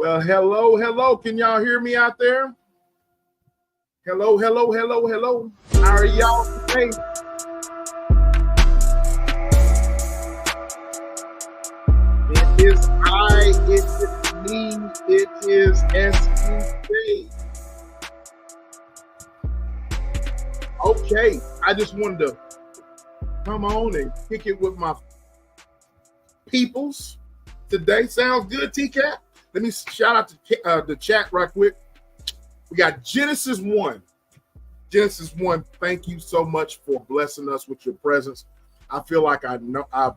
Well, hello, hello. Can y'all hear me out there? Hello, hello, hello, hello. How are y'all today? It is I, it is me, it is SUJ. Okay, I just wanted to come on and kick it with my peoples today. Sounds good, T-Cat? Let me shout out to the chat right quick. We got Genesis 1. Genesis 1, thank you so much for blessing us with your presence. I feel like I've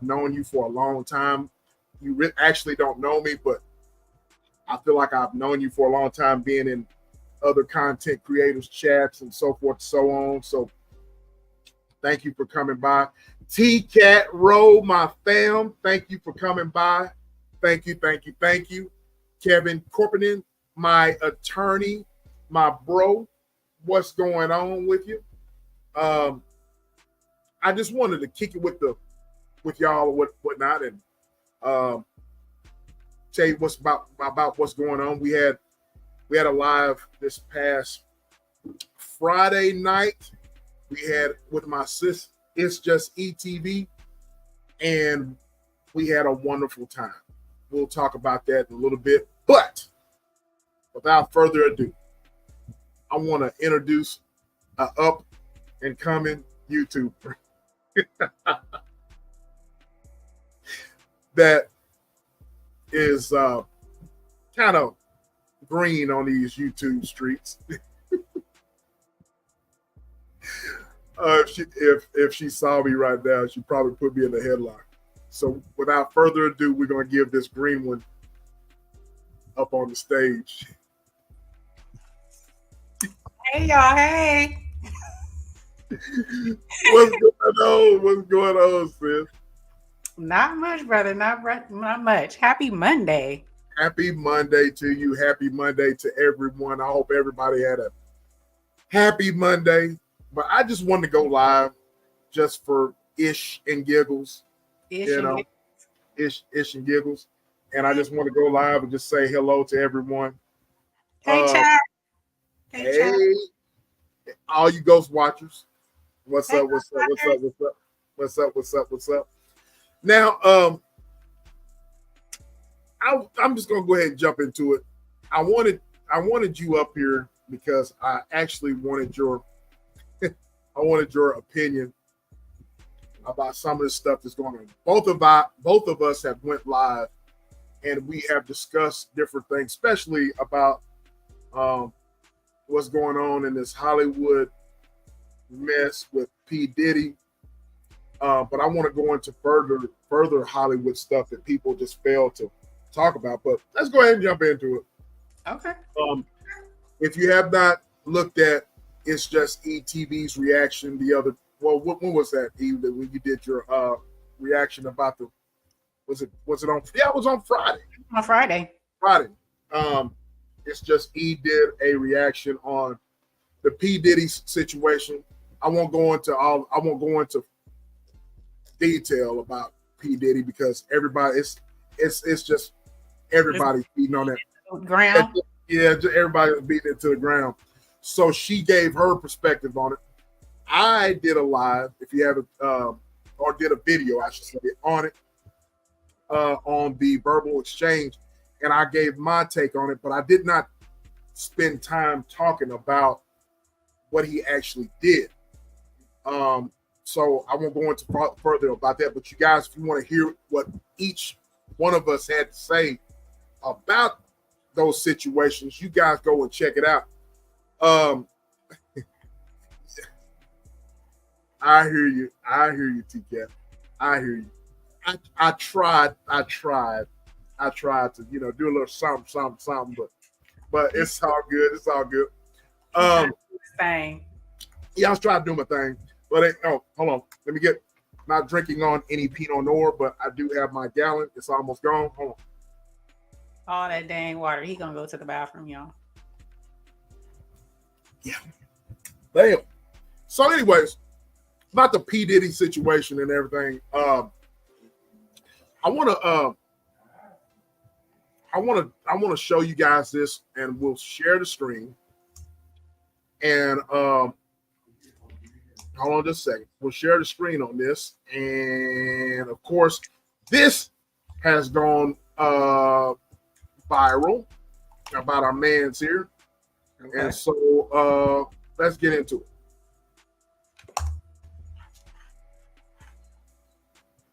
known you for a long time. You actually don't know me, but I feel like I've known you for a long time being in other content creators chats and so forth and so on. So thank you for coming by. T-Cat Row, my fam, thank you for coming by. Thank you, thank you, thank you. Kevin Corponin, my attorney, my bro, what's going on with you? I just wanted to kick it with y'all or whatnot, and tell you what's about what's going on. We had a live this past Friday night. We had with my sis, It's Just ETV, and we had a wonderful time. We'll talk about that in a little bit, but without further ado, I want to introduce an up and coming YouTuber that is kind of green on these YouTube streets. If she saw me right now, she'd probably put me in the headlock. So without further ado, we're going to give this green one up on the stage. Hey, y'all. Hey. What's going on, sis? Not much, brother. Not much. Happy Monday. Happy Monday to you. Happy Monday to everyone. I hope everybody had a happy Monday. But I just wanted to go live just for ish and giggles. Ish and giggles. And I just want to go live and just say hello to everyone. Hey, chat. Hey, all you ghost watchers. What's up? Now, I'm just gonna go ahead and jump into it. I wanted you up here because I actually wanted your opinion about some of the stuff that's going on. Both of us have went live and we have discussed different things, especially about what's going on in this Hollywood mess with P. Diddy. But I want to go into further Hollywood stuff that people just fail to talk about. But let's go ahead and jump into it. Okay. If you have not looked at It's Just ETV's reaction when was that, Eve, when you did your reaction about was it on? Yeah, it was on Friday. On Friday. It's Just E did a reaction on the P. Diddy situation. I won't go into detail about P. Diddy because everybody it's just everybody's beating on that ground. Yeah, everybody's beating it to the ground. So she gave her perspective on it. I did a live, if you haven't, or did a video, I should say, on it, on the verbal exchange, and I gave my take on it, but I did not spend time talking about what he actually did. So I won't go into further about that, but you guys, if you want to hear what each one of us had to say about those situations, you guys go and check it out. I hear you, T-Cat. I hear you. I tried to, do a little something, but it's all good. It's all good. Thing. Yeah, I was trying to do my thing, but hold on. Let me get. Not drinking on any Pinot Noir, but I do have my gallon. It's almost gone. Hold on. All that dang water. He gonna go to the bathroom, y'all. Yeah. Damn. So, anyways, about the P. Diddy situation and everything. I want to I want to show you guys this, and we'll share the screen. And hold on just a second. We'll share the screen on this, and of course, this has gone viral about our man's here, and so let's get into it.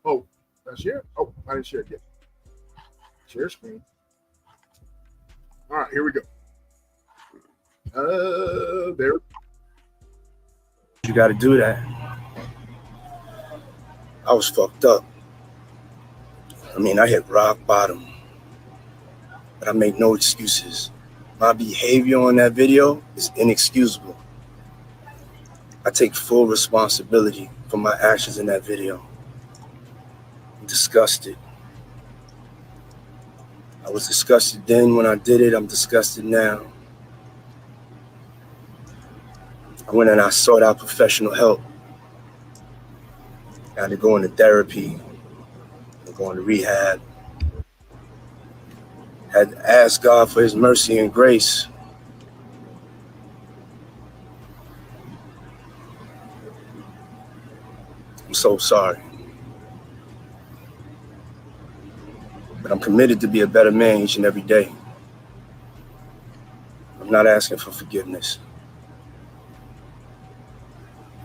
Oh, that's share. Oh, I didn't share it yet. Share screen. All right, here we go. There. You got to do that. I was fucked up. I mean, I hit rock bottom, but I make no excuses. My behavior on that video is inexcusable. I take full responsibility for my actions in that video. I'm disgusted. I was disgusted then when I did it. I'm disgusted now. I went and I sought out professional help. I had to go into therapy, going to rehab. Had to ask God for his mercy and grace. I'm so sorry. But I'm committed to be a better man each and every day. I'm not asking for forgiveness.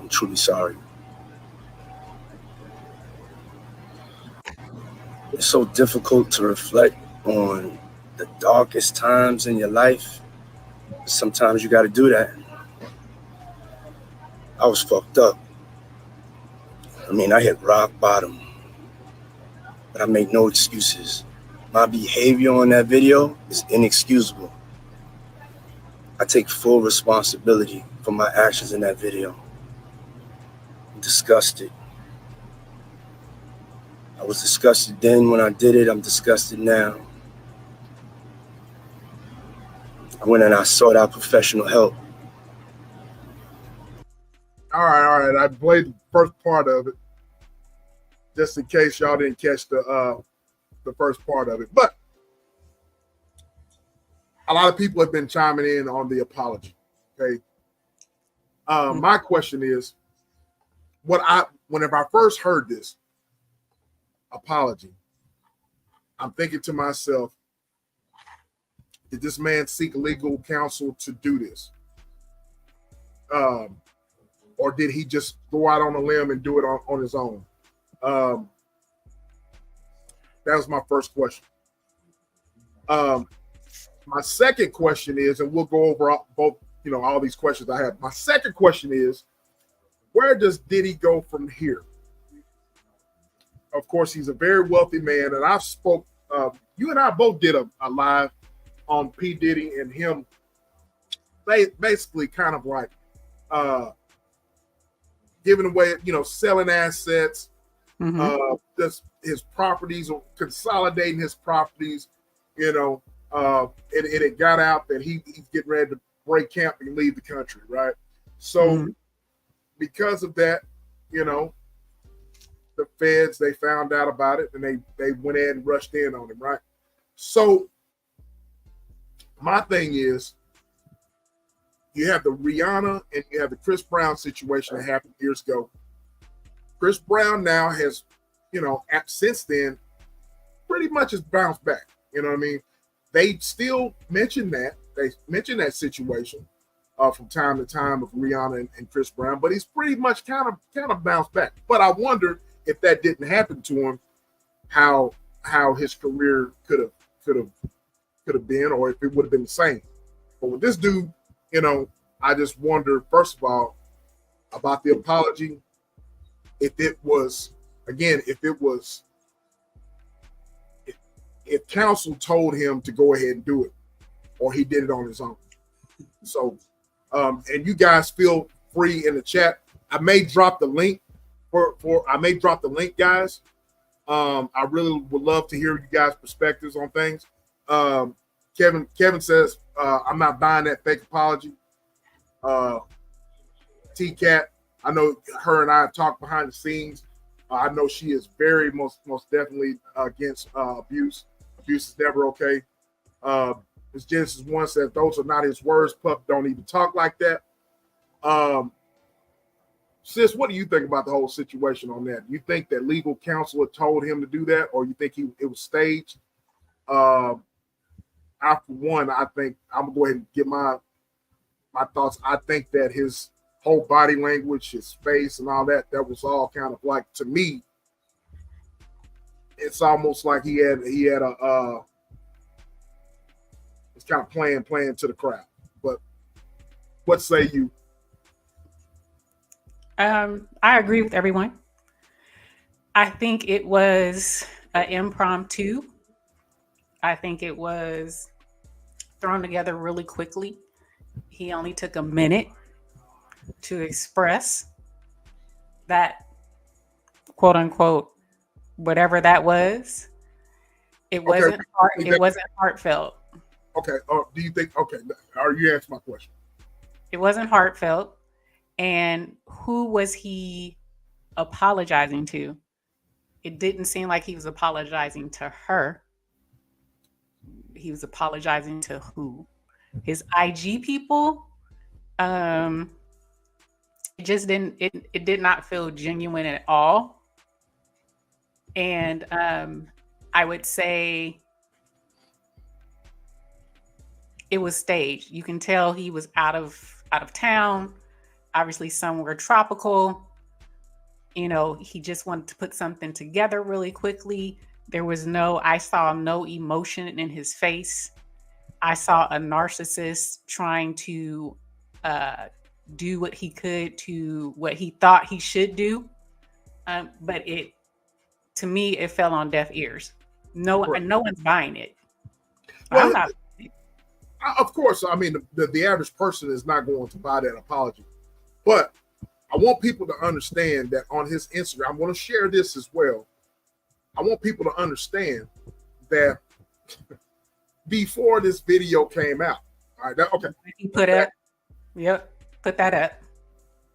I'm truly sorry. It's so difficult to reflect on the darkest times in your life. Sometimes you got to do that. I was fucked up. I mean, I hit rock bottom, but I make no excuses. My behavior on that video is inexcusable. I take full responsibility for my actions in that video. I'm disgusted. I was disgusted then when I did it. I'm disgusted now. I went and I sought out professional help. All right. I played the first part of it, just in case y'all didn't catch the first part of it. But a lot of people have been chiming in on the apology. Okay. My question is, whenever I first heard this apology, I'm thinking to myself, did this man seek legal counsel to do this? Or did he just go out on a limb and do it on his own? That was my first question. My second question is, and we'll go over both, all these questions I have. My second question is, where does Diddy go from here? Of course, he's a very wealthy man, and I've spoke. You and I both did a live on P. Diddy and him, basically kind of like giving away, selling assets, just his properties, or consolidating his properties, and it got out that he's getting ready to break camp and leave the country, right? So because of that, the feds, they found out about it and they went in and rushed in on him, right? So my thing is, you have the Rihanna and you have the Chris Brown situation that happened years ago. Chris Brown now has, since then, pretty much has bounced back. You know what I mean? They still mention that. They mention that situation from time to time of Rihanna and Chris Brown, but he's pretty much kind of bounced back. But I wonder if that didn't happen to him, how his career could have been, or if it would have been the same. But with this dude, I just wonder, first of all, about the apology. If counsel told him to go ahead and do it, or he did it on his own. So, and you guys feel free in the chat. I may drop the link guys. I really would love to hear you guys' perspectives on things. Kevin says, I'm not buying that fake apology. T-Cat, I know her and I have talked behind the scenes. I know she is very most definitely against abuse. Abuse is never okay. As Genesis 1 says, those are not his words. Puff don't even talk like that. Sis, what do you think about the whole situation on that? Do you think that legal counsel had told him to do that, or you think it was staged? I, for one, I think I'm gonna go ahead and give my thoughts. I think that his whole body language, his face, and all that was all kind of like, to me, it's almost like he had a it's kind of playing to the crowd. But what say you? I agree with everyone. I think it was an impromptu. I think it was thrown together really quickly. He only took a minute to express that, quote unquote, whatever that was. It wasn't it wasn't heartfelt. Okay. Do you think? Okay. Are you answering my question? It wasn't heartfelt. And who was he apologizing to? It didn't seem like he was apologizing to her. He was apologizing to who? His IG people. It just didn't. It did not feel genuine at all. And I would say it was staged. You can tell he was out of town. Obviously somewhere tropical. You know, he just wanted to put something together really quickly. I saw no emotion in his face. I saw a narcissist trying to do what he could to what he thought he should do. But to me, it fell on deaf ears. No one's buying it. Well, I'm not. Of course, I mean, the average person is not going to buy that apology. But I want people to understand that on his Instagram, I'm going to share this as well. I want people to understand that before this video came out, all right, okay. He put up. Yep, put that up.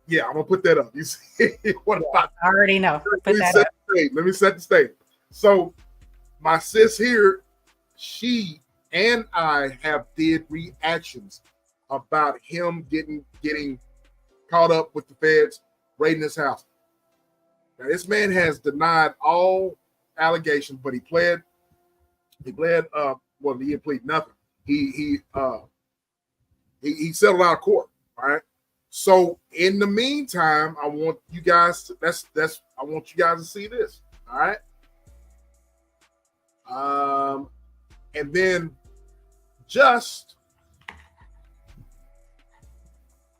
Yeah, I'm going to put that up. You see, what about? I already know. Put that up. Let me set the stage. So my sis here, she and I did reactions about him getting caught up with the feds raiding his house. Now, this man has denied all allegations, but he pled. Well, he didn't plead nothing. He settled out of court. All right. So in the meantime, I want you guys to I want you guys to see this. All right. And then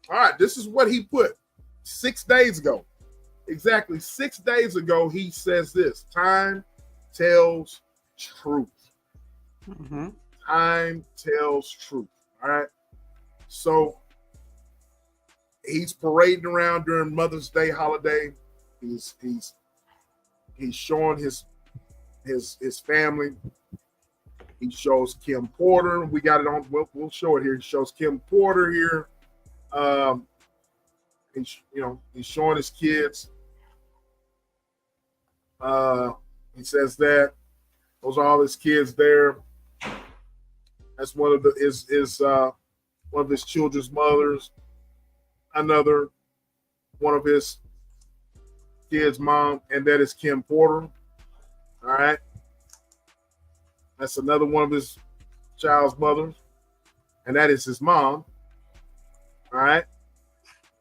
all right, this is what he put 6 days ago. Exactly 6 days ago, he says this: time tells truth. Mm-hmm. Time tells truth. All right. So he's parading around during Mother's Day holiday. He's showing his family. He shows Kim Porter. We got it on. We'll show it here. He shows Kim Porter here. He's showing his kids. He says that those are all his kids there. That's one of his children's mothers. Another one of his kids' mom, and that is Kim Porter. All right. That's another one of his child's mothers, and that is his mom. All right.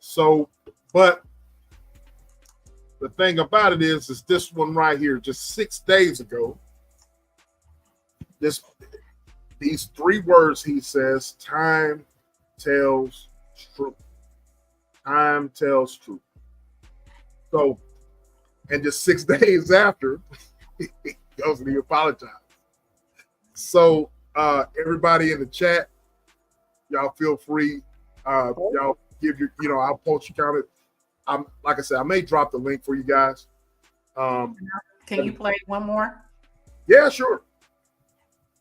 So, but the thing about it is this one right here, just 6 days ago, these 3 words he says: time tells truth. Time tells truth. So, and just 6 days after, he goes and he apologized. So, everybody in the chat, y'all feel free. Y'all give your, I'll post your comment. Like I said, I may drop the link for you guys. Can you play one more? Yeah, sure.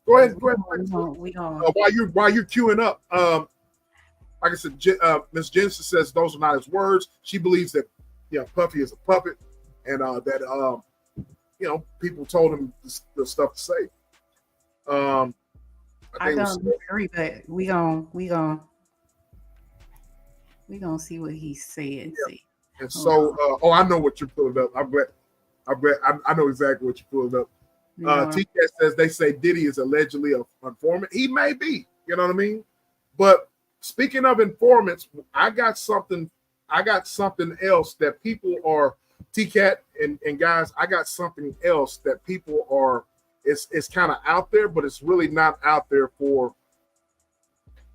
Go ahead. While you're queuing up, like I said, Miss Genesis says those are not his words. She believes that Puffy is a puppet, and that people told him the stuff to say. I don't disagree, but we gonna see what he said. Yeah. See. And so, I know what you're pulling up. I'm glad. I know exactly what you're pulling up. TK says they say Diddy is allegedly an informant. He may be, you know what I mean? But speaking of informants, I got something else that people are TCAT and guys, I got something else that people are it's kind of out there, but it's really not out there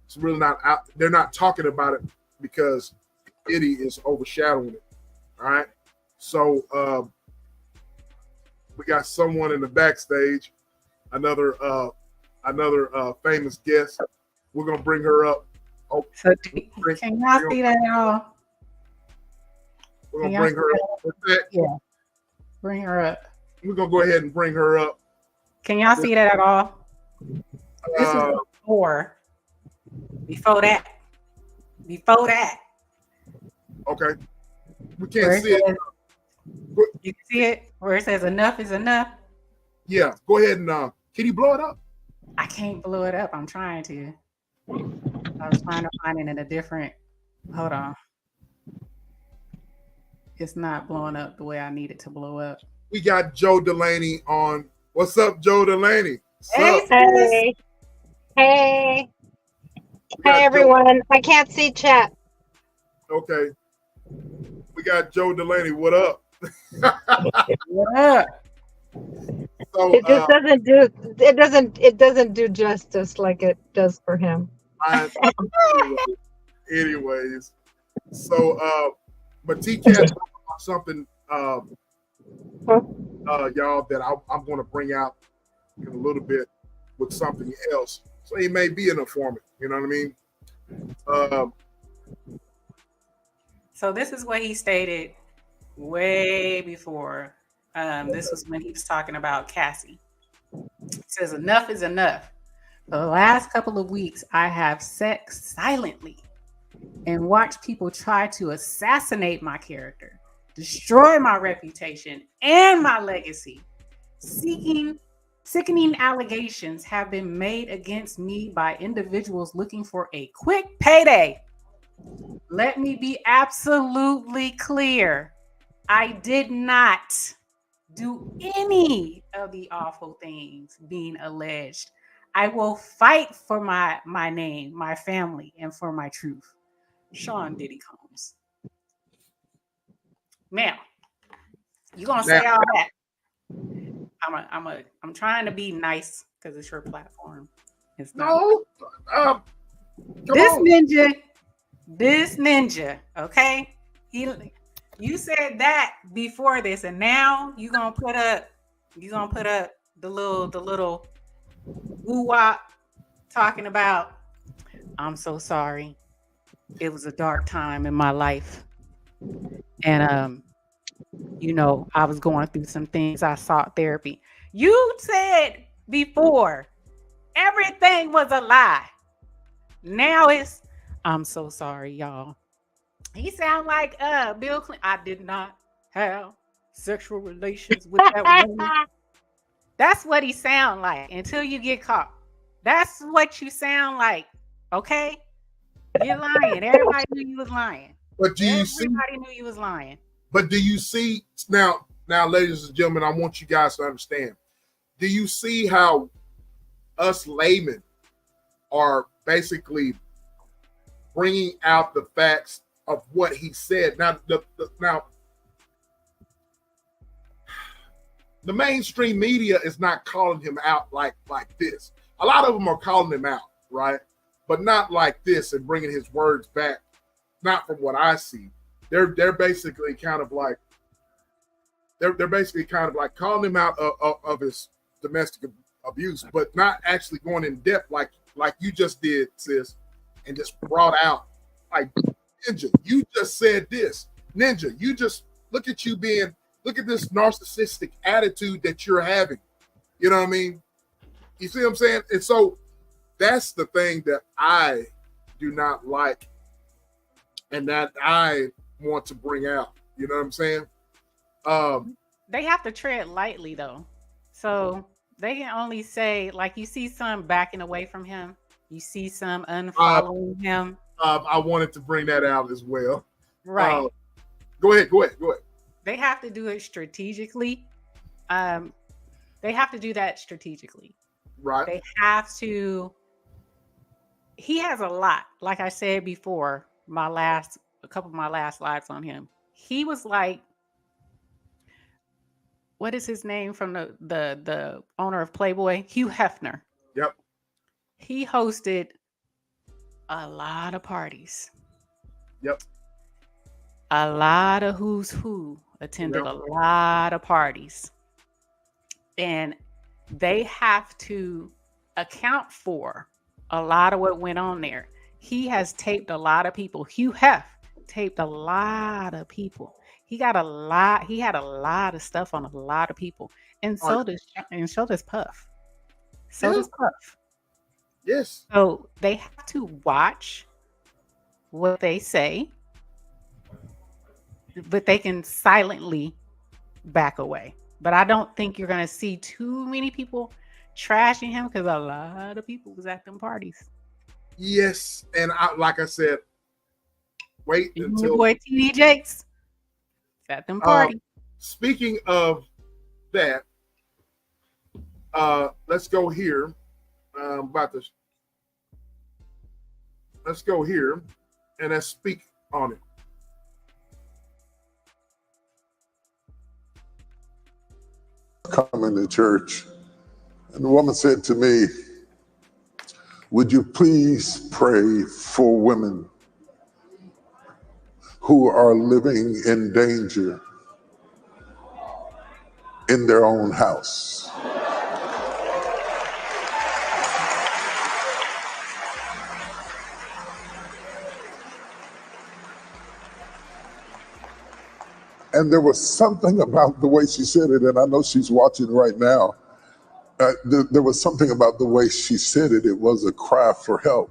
it's really not out. They're not talking about it because Diddy is overshadowing it. All right. So we got someone in the backstage, another famous guest. We're gonna bring her up. Oh, so can y'all see that at all? We're gonna bring her up. Yeah, bring her up. We're gonna go ahead and bring her up. Can y'all see that at all? This is before that. Okay. We can't see it. You can see it where it says enough is enough. Yeah, go ahead and can you blow it up? I can't blow it up. I'm trying to. I was trying to find it in a different. Hold on. It's not blowing up the way I need it to blow up. We got Joe Delaney on. What's up, Joe Delaney? Hey. Hey, everyone. I can't see chat. Okay. We got Joe Delaney. What up? What up? So, it just doesn't do justice like it does for him. Anyways, so but TCAT something y'all that I'm going to bring out in a little bit with something else. So he may be an informant. You know what I mean? So this is what he stated way before. This was when he was talking about Cassie. He says, enough is enough. For the last couple of weeks, I have sat silently and watched people try to assassinate my character, destroy my reputation and my legacy. Sickening allegations have been made against me by individuals looking for a quick payday. Let me be absolutely clear. I did not do any of the awful things being alleged. I will fight for my name, my family, and for my truth. Sean Diddy Combs. Now, you gonna say all that? I'm trying to be nice because it's your platform. It's not. No, this ninja, okay? You said that before this, and now you gonna put up the little woo-wop talking about, I'm so sorry. It was a dark time in my life. And I was going through some things. I sought therapy. You said before everything was a lie. Now it's, I'm so sorry, y'all. He sound like Bill Clinton. I did not have sexual relations with that woman. That's what he sound like until you get caught. That's what you sound like. Okay? You're lying. Everybody knew you was lying. But Everybody knew you was lying. But do you see now, ladies and gentlemen, I want you guys to understand. Do you see how us laymen are basically bringing out the facts of what he said? Now, the mainstream media is not calling him out like this. A lot of them are calling him out, right? But not like this and bringing his words back. Not from what I see. They're basically kind of like calling him out of his domestic abuse, but not actually going in depth like you just did, sis, and just brought out like, Ninja, you just said this. Ninja, you just look at this narcissistic attitude that you're having. You know what I mean? You see what I'm saying? And so that's the thing that I do not like and that I want to bring out. You know what I'm saying? They have to tread lightly though. So They can only say, like, you see some backing away from him, you see some Uh, unfollowing him. I wanted to bring that out as well. Right. Go ahead. They have to do it strategically. They have to do that strategically. Right. They have to. He has a lot. Like I said before, a couple of my last lives on him. He was like, what is his name from the owner of Playboy? Hugh Hefner. Yep. He hosted a lot of parties. Yep. A lot of who's who attended a lot of parties. And they have to account for a lot of what went on there. He has taped a lot of people. Hugh Hef taped a lot of people. He had a lot of stuff on a lot of people. And so does Puff. So does Puff. Yes. So they have to watch what they say, but they can silently back away. But I don't think you're going to see too many people trashing him because a lot of people was at them parties. Yes, and like I said, wait until your boy TD Jakes at them parties. Speaking of that, let's go here. Let's go here and let's speak on it. Coming to church, and the woman said to me, would you please pray for women who are living in danger in their own house? And there was something about the way she said it, and I know she's watching right now. There was something about the way she said it. It was a cry for help.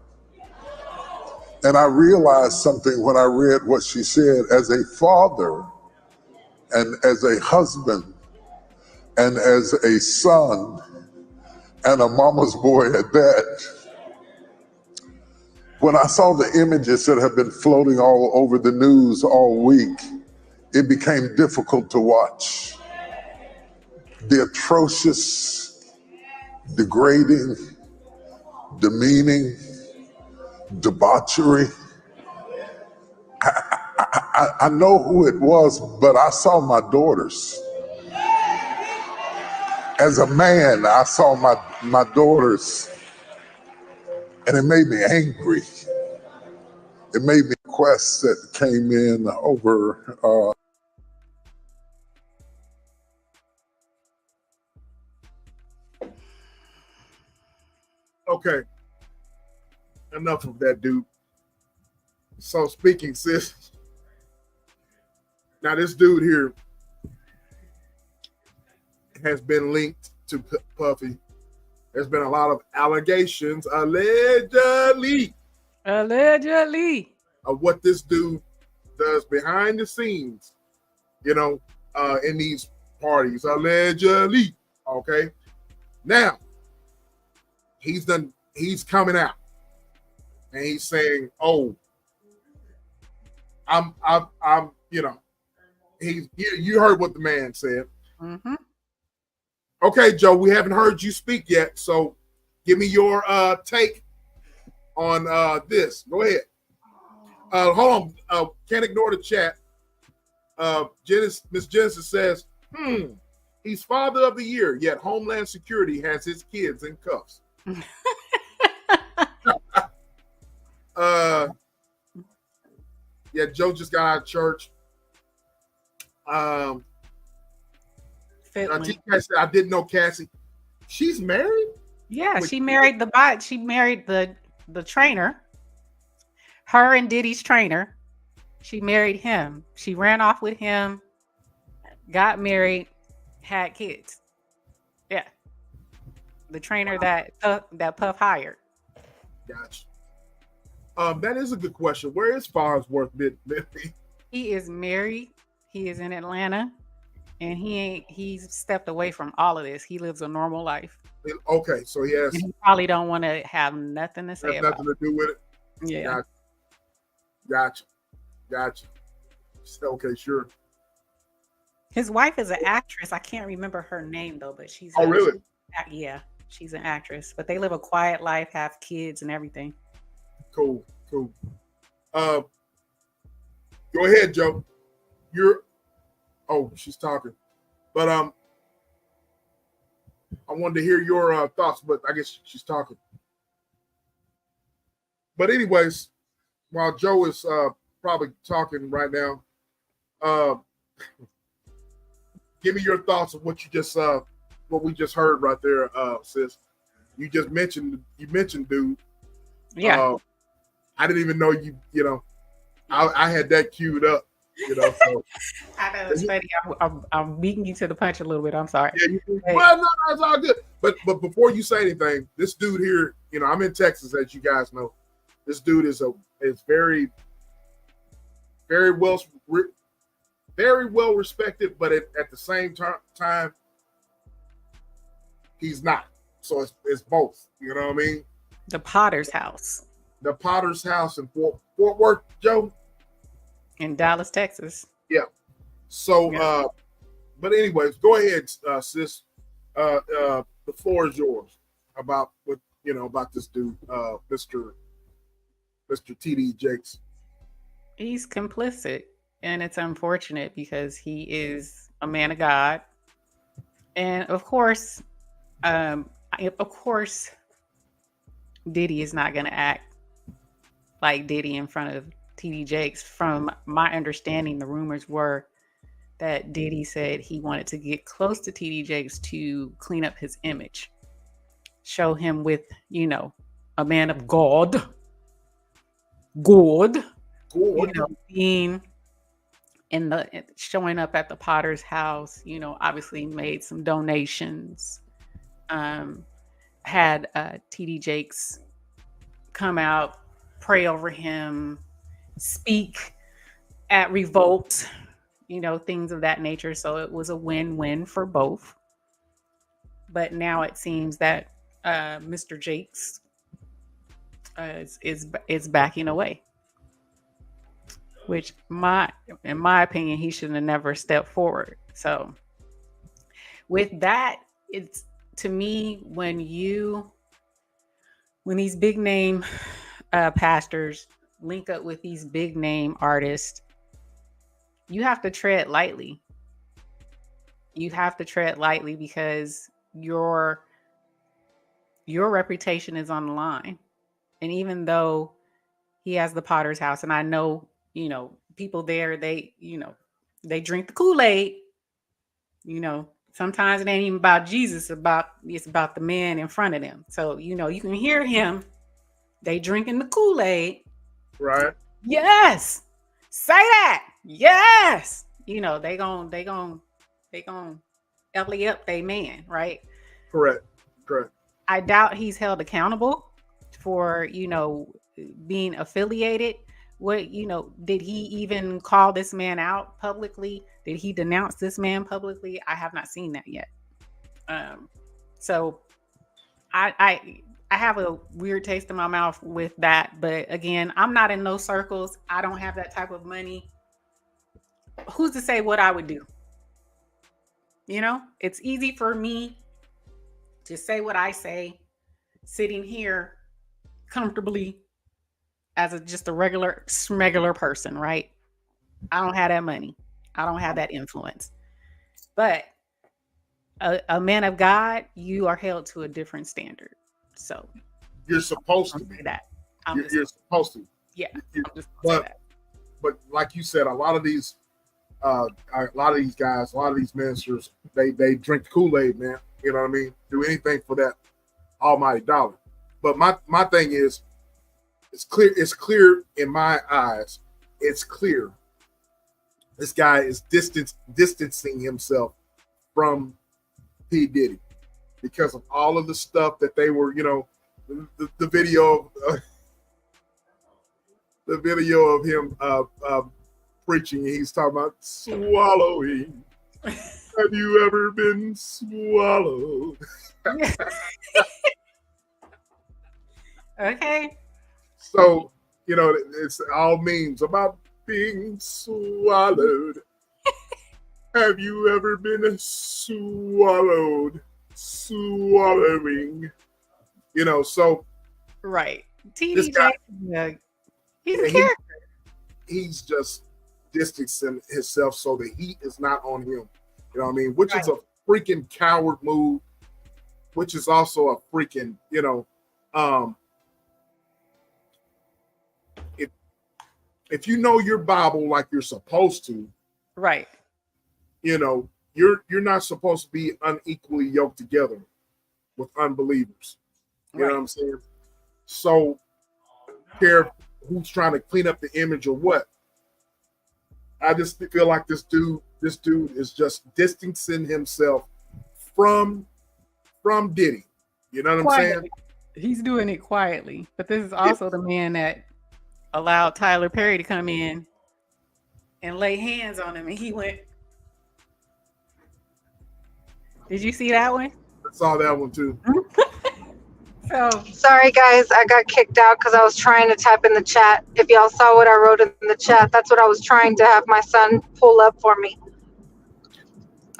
And I realized something when I read what she said. As a father and as a husband and as a son and a mama's boy at that, when I saw the images that have been floating all over the news all week, it became difficult to watch. The atrocious, degrading, demeaning, debauchery. I know who it was, but I saw my daughters. As a man, I saw my daughters, and it made me angry. It made me requests that came in over Okay. Enough of that, dude. So speaking, sis. Now this dude here has been linked to Puffy. There's been a lot of allegations, allegedly, of what this dude does behind the scenes, in these parties, allegedly. Okay. Now, he's coming out and he's saying, "Oh, you heard what the man said." Mm-hmm. Okay, Joe, we haven't heard you speak yet, so give me your take on this. Go ahead. Hold on. Can't ignore the chat. Miss Genesis says, he's father of the year, yet Homeland Security has his kids in cuffs. Yeah, Joe just got out of church. TK said, I didn't know Cassie. She's married? Yeah, she married the trainer. Her and Diddy's trainer. She married him. She ran off with him, got married, had kids. Yeah. The trainer that Puff hired. Gotcha. That is a good question. Where is Farnsworth? He is married. He is in Atlanta. and he's stepped away from all of this. He lives a normal life. Okay, so he has And he probably don't want to have nothing to say about nothing to do with it. it. Yeah. Gotcha. Okay, sure. His wife is an actress. I can't remember her name though, but she's really? Yeah, she's an actress. But they live a quiet life, have kids and everything. Cool. Go ahead, Joe. She's talking. But I wanted to hear your thoughts, but I guess she's talking. But anyways, while Joe is probably talking right now, give me your thoughts of what you just what we just heard right there, sis. You just mentioned dude. Yeah. I didn't even know you know, I had that queued up, you know. So. I know it's funny. I'm beating you to the punch a little bit. I'm sorry. Yeah, well, no, it's all good. But before you say anything, this dude here, you know, I'm in Texas, as you guys know. This dude is very, very well respected, but at the same time, he's not. So it's both. You know what I mean? The Potter's house. The Potter's house in Fort Worth, Joe. In Dallas, Texas. Yeah. So, but anyways, go ahead, sis. The floor is yours about what you know about this dude, Mr. TD Jakes. He's complicit, and it's unfortunate because he is a man of God, and of course, Diddy is not going to act like Diddy in front of TD Jakes. From my understanding, the rumors were that Diddy said he wanted to get close to TD Jakes to clean up his image, show him with, you know, a man of God, you know, being in showing up at the Potter's house, you know, obviously made some donations, had TD Jakes come out, pray over him, speak at Revolt, you know, things of that nature. So it was a win-win for both. But now it seems that Mr. Jakes is backing away, which in my opinion, he should have never stepped forward. So with that, it's to me, when these big name pastors link up with these big name artists, you have to tread lightly. You have to tread lightly because your reputation is on the line. And even though he has the Potter's house, and I know, you know, people there, they drink the Kool-Aid, you know, sometimes it ain't even about Jesus, it's about the man in front of them. So, you know, you can hear him, they drinking the Kool-Aid. Right. Yes. Say that. Yes. You know, they gon' ellie up they man, right? Correct. I doubt he's held accountable for, you know, being affiliated. What, you know, did he even call this man out publicly? Did he denounce this man publicly? I have not seen that yet. So I have a weird taste in my mouth with that. But again, I'm not in those circles. I don't have that type of money. Who's to say what I would do? You know, it's easy for me to say what I say, sitting here comfortably as just a regular smegular person, right? I don't have that money. I don't have that influence. But a man of God, you are held to a different standard. So you're supposed to be that. You're supposed to. Yeah. But like you said, a lot of these guys, a lot of these ministers, they drink the Kool-Aid, man. You know what I mean? Do anything for that almighty dollar. But my thing is, it's clear in my eyes. It's clear. This guy is distancing himself from P. Diddy because of all of the stuff that they were, you know, the video of him preaching. He's talking about swallowing. Have you ever been swallowed? Okay. So, you know, it's all memes about being swallowed. Have you ever been swallowed? Swallowing. You know, so Right. this TD guy, Jackson, he's a he, character. he's just distancing himself so the heat is not on him. You know what I mean? Which is a freaking coward move, which is also a freaking, you know, if you know your Bible like you're supposed to, Right. you know, you're not supposed to be unequally yoked together with unbelievers. You know what I'm saying? So, care who's trying to clean up the image or what. I just feel like this dude is just distancing himself from Diddy. You know what I'm saying? He's doing it quietly, but this is also the man that allowed Tyler Perry to come in and lay hands on him, and he went. Did you see that one? I saw that one too. So Sorry, guys, I got kicked out because I was trying to type in the chat. If y'all saw what I wrote in the chat, that's what I was trying to have my son pull up for me.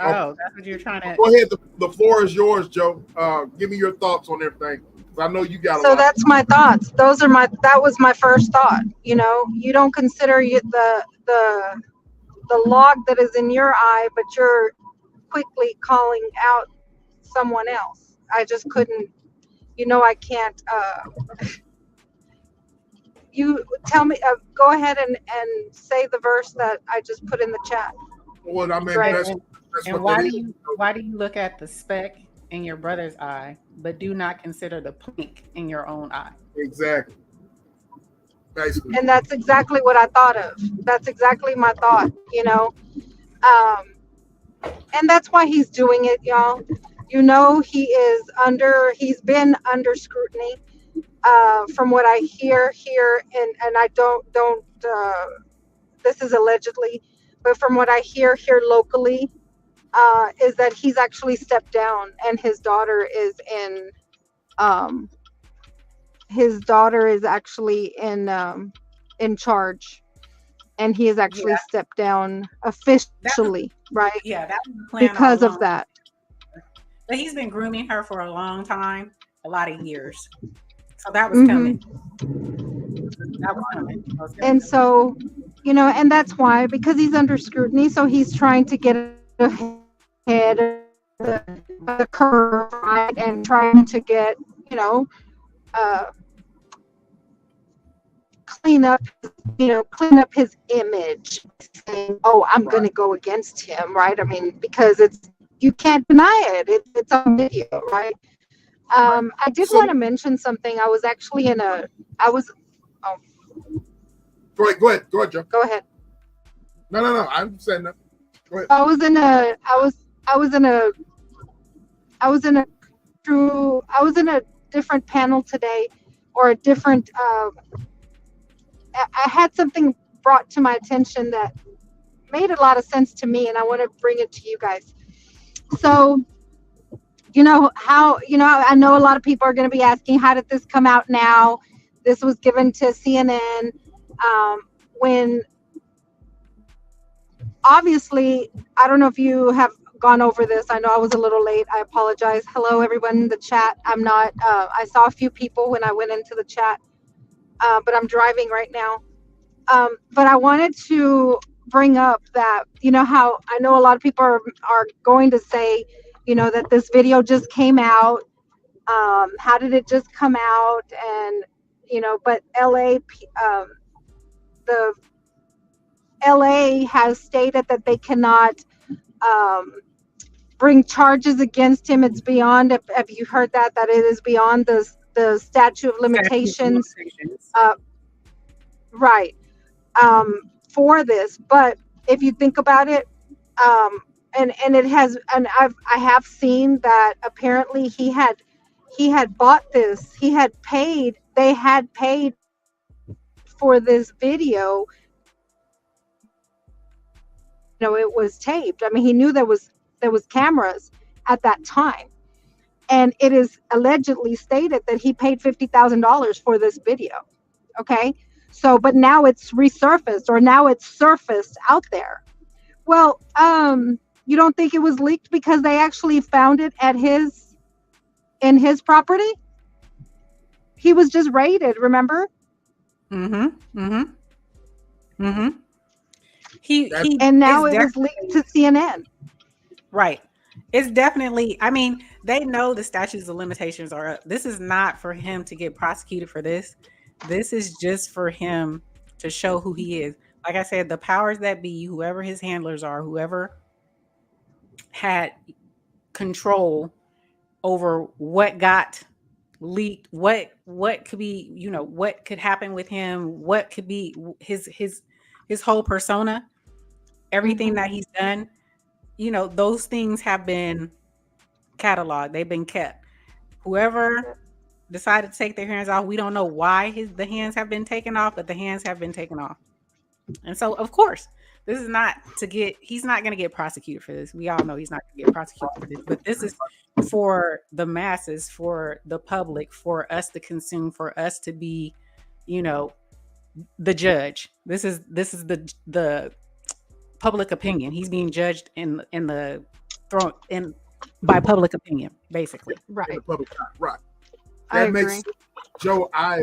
oh, that's what you're trying to. Go ahead. The floor is yours, Joe. Give me your thoughts on everything. I know you got a So lot. that's my thoughts. That was my first thought. You know, you don't consider the log that is in your eye, but you're quickly calling out someone else. I just couldn't. You know, I can't. You tell me. Go ahead and say the verse that I just put in the chat. Well, I mean, Right. that's And what why do you look at the speck in your brother's eye, but do not consider the plank in your own eye? Exactly. Basically. And that's exactly what I thought of. That's exactly my thought. You know, and that's why he's doing it, y'all. You know, he's been under scrutiny. From what I hear here, and I don't this is allegedly, but from what I hear here locally, is that he's actually stepped down, and his daughter is actually in charge, and he has actually stepped down officially, right? Yeah, that was the plan Because all of along. that. But he's been grooming her for a long time, a lot of years. So that was Mhm. coming. That was coming. And so, you know, and that's why, because he's under scrutiny, so he's trying to get ahead of the curve, right? And trying to get, you know, clean up his image, saying, "Oh, I'm going to go against him," right? I mean, because you can't deny it. It's on video, right? I did want to mention something. I was actually Go ahead, Joe. Go ahead. No. I'm saying that. Go ahead. I was in a different panel today, or a different. I had something brought to my attention that made a lot of sense to me, and I want to bring it to you guys. So, you know how, I know a lot of people are going to be asking, how did this come out now? This was given to CNN when obviously, I don't know if you have gone over this. I know I was a little late. I apologize. Hello, everyone in the chat. I'm not, I saw a few people when I went into the chat, but I'm driving right now. But I wanted to bring up that, you know, how I know a lot of people are going to say, you know, that this video just came out. How did it just come out? And, you know, but the LA has stated that they cannot bring charges against him. It's beyond, have you heard that it is beyond the statute of limitations. Right. For this. But if you think about it, and it has, and I have seen that apparently he had bought this, they had paid for this video. You know, it was taped. I mean, he knew there was there was cameras at that time. And it is allegedly stated that he paid $50,000 for this video. Okay. So, but now it's resurfaced, or now it's surfaced out there. Well, you don't think it was leaked because they actually found it in his property? He was just raided, remember? Mm-hmm. Mm-hmm. Mm-hmm. And now it's it was leaked to CNN. Right. It's definitely, I mean, they know the statutes of limitations are up. This is not for him to get prosecuted for this. This is just for him to show who he is. Like I said, the powers that be, whoever his handlers are, whoever had control over what got leaked, what could be, you know, what could happen with him, what could be his whole persona, everything that he's done, you know, those things have been cataloged, they've been kept. Whoever decided to take their hands off, we don't know why the hands have been taken off, but the hands have been taken off. And so, of course, this is not he's not going to get prosecuted for this. We all know he's not going to get prosecuted for this, but this is for the masses, for the public, for us to consume, for us to be, you know, the judge. This is the public opinion. He's being judged in the throne by public opinion, basically. Right. In the public eye. Right. I That makes agree. sense. Joe, I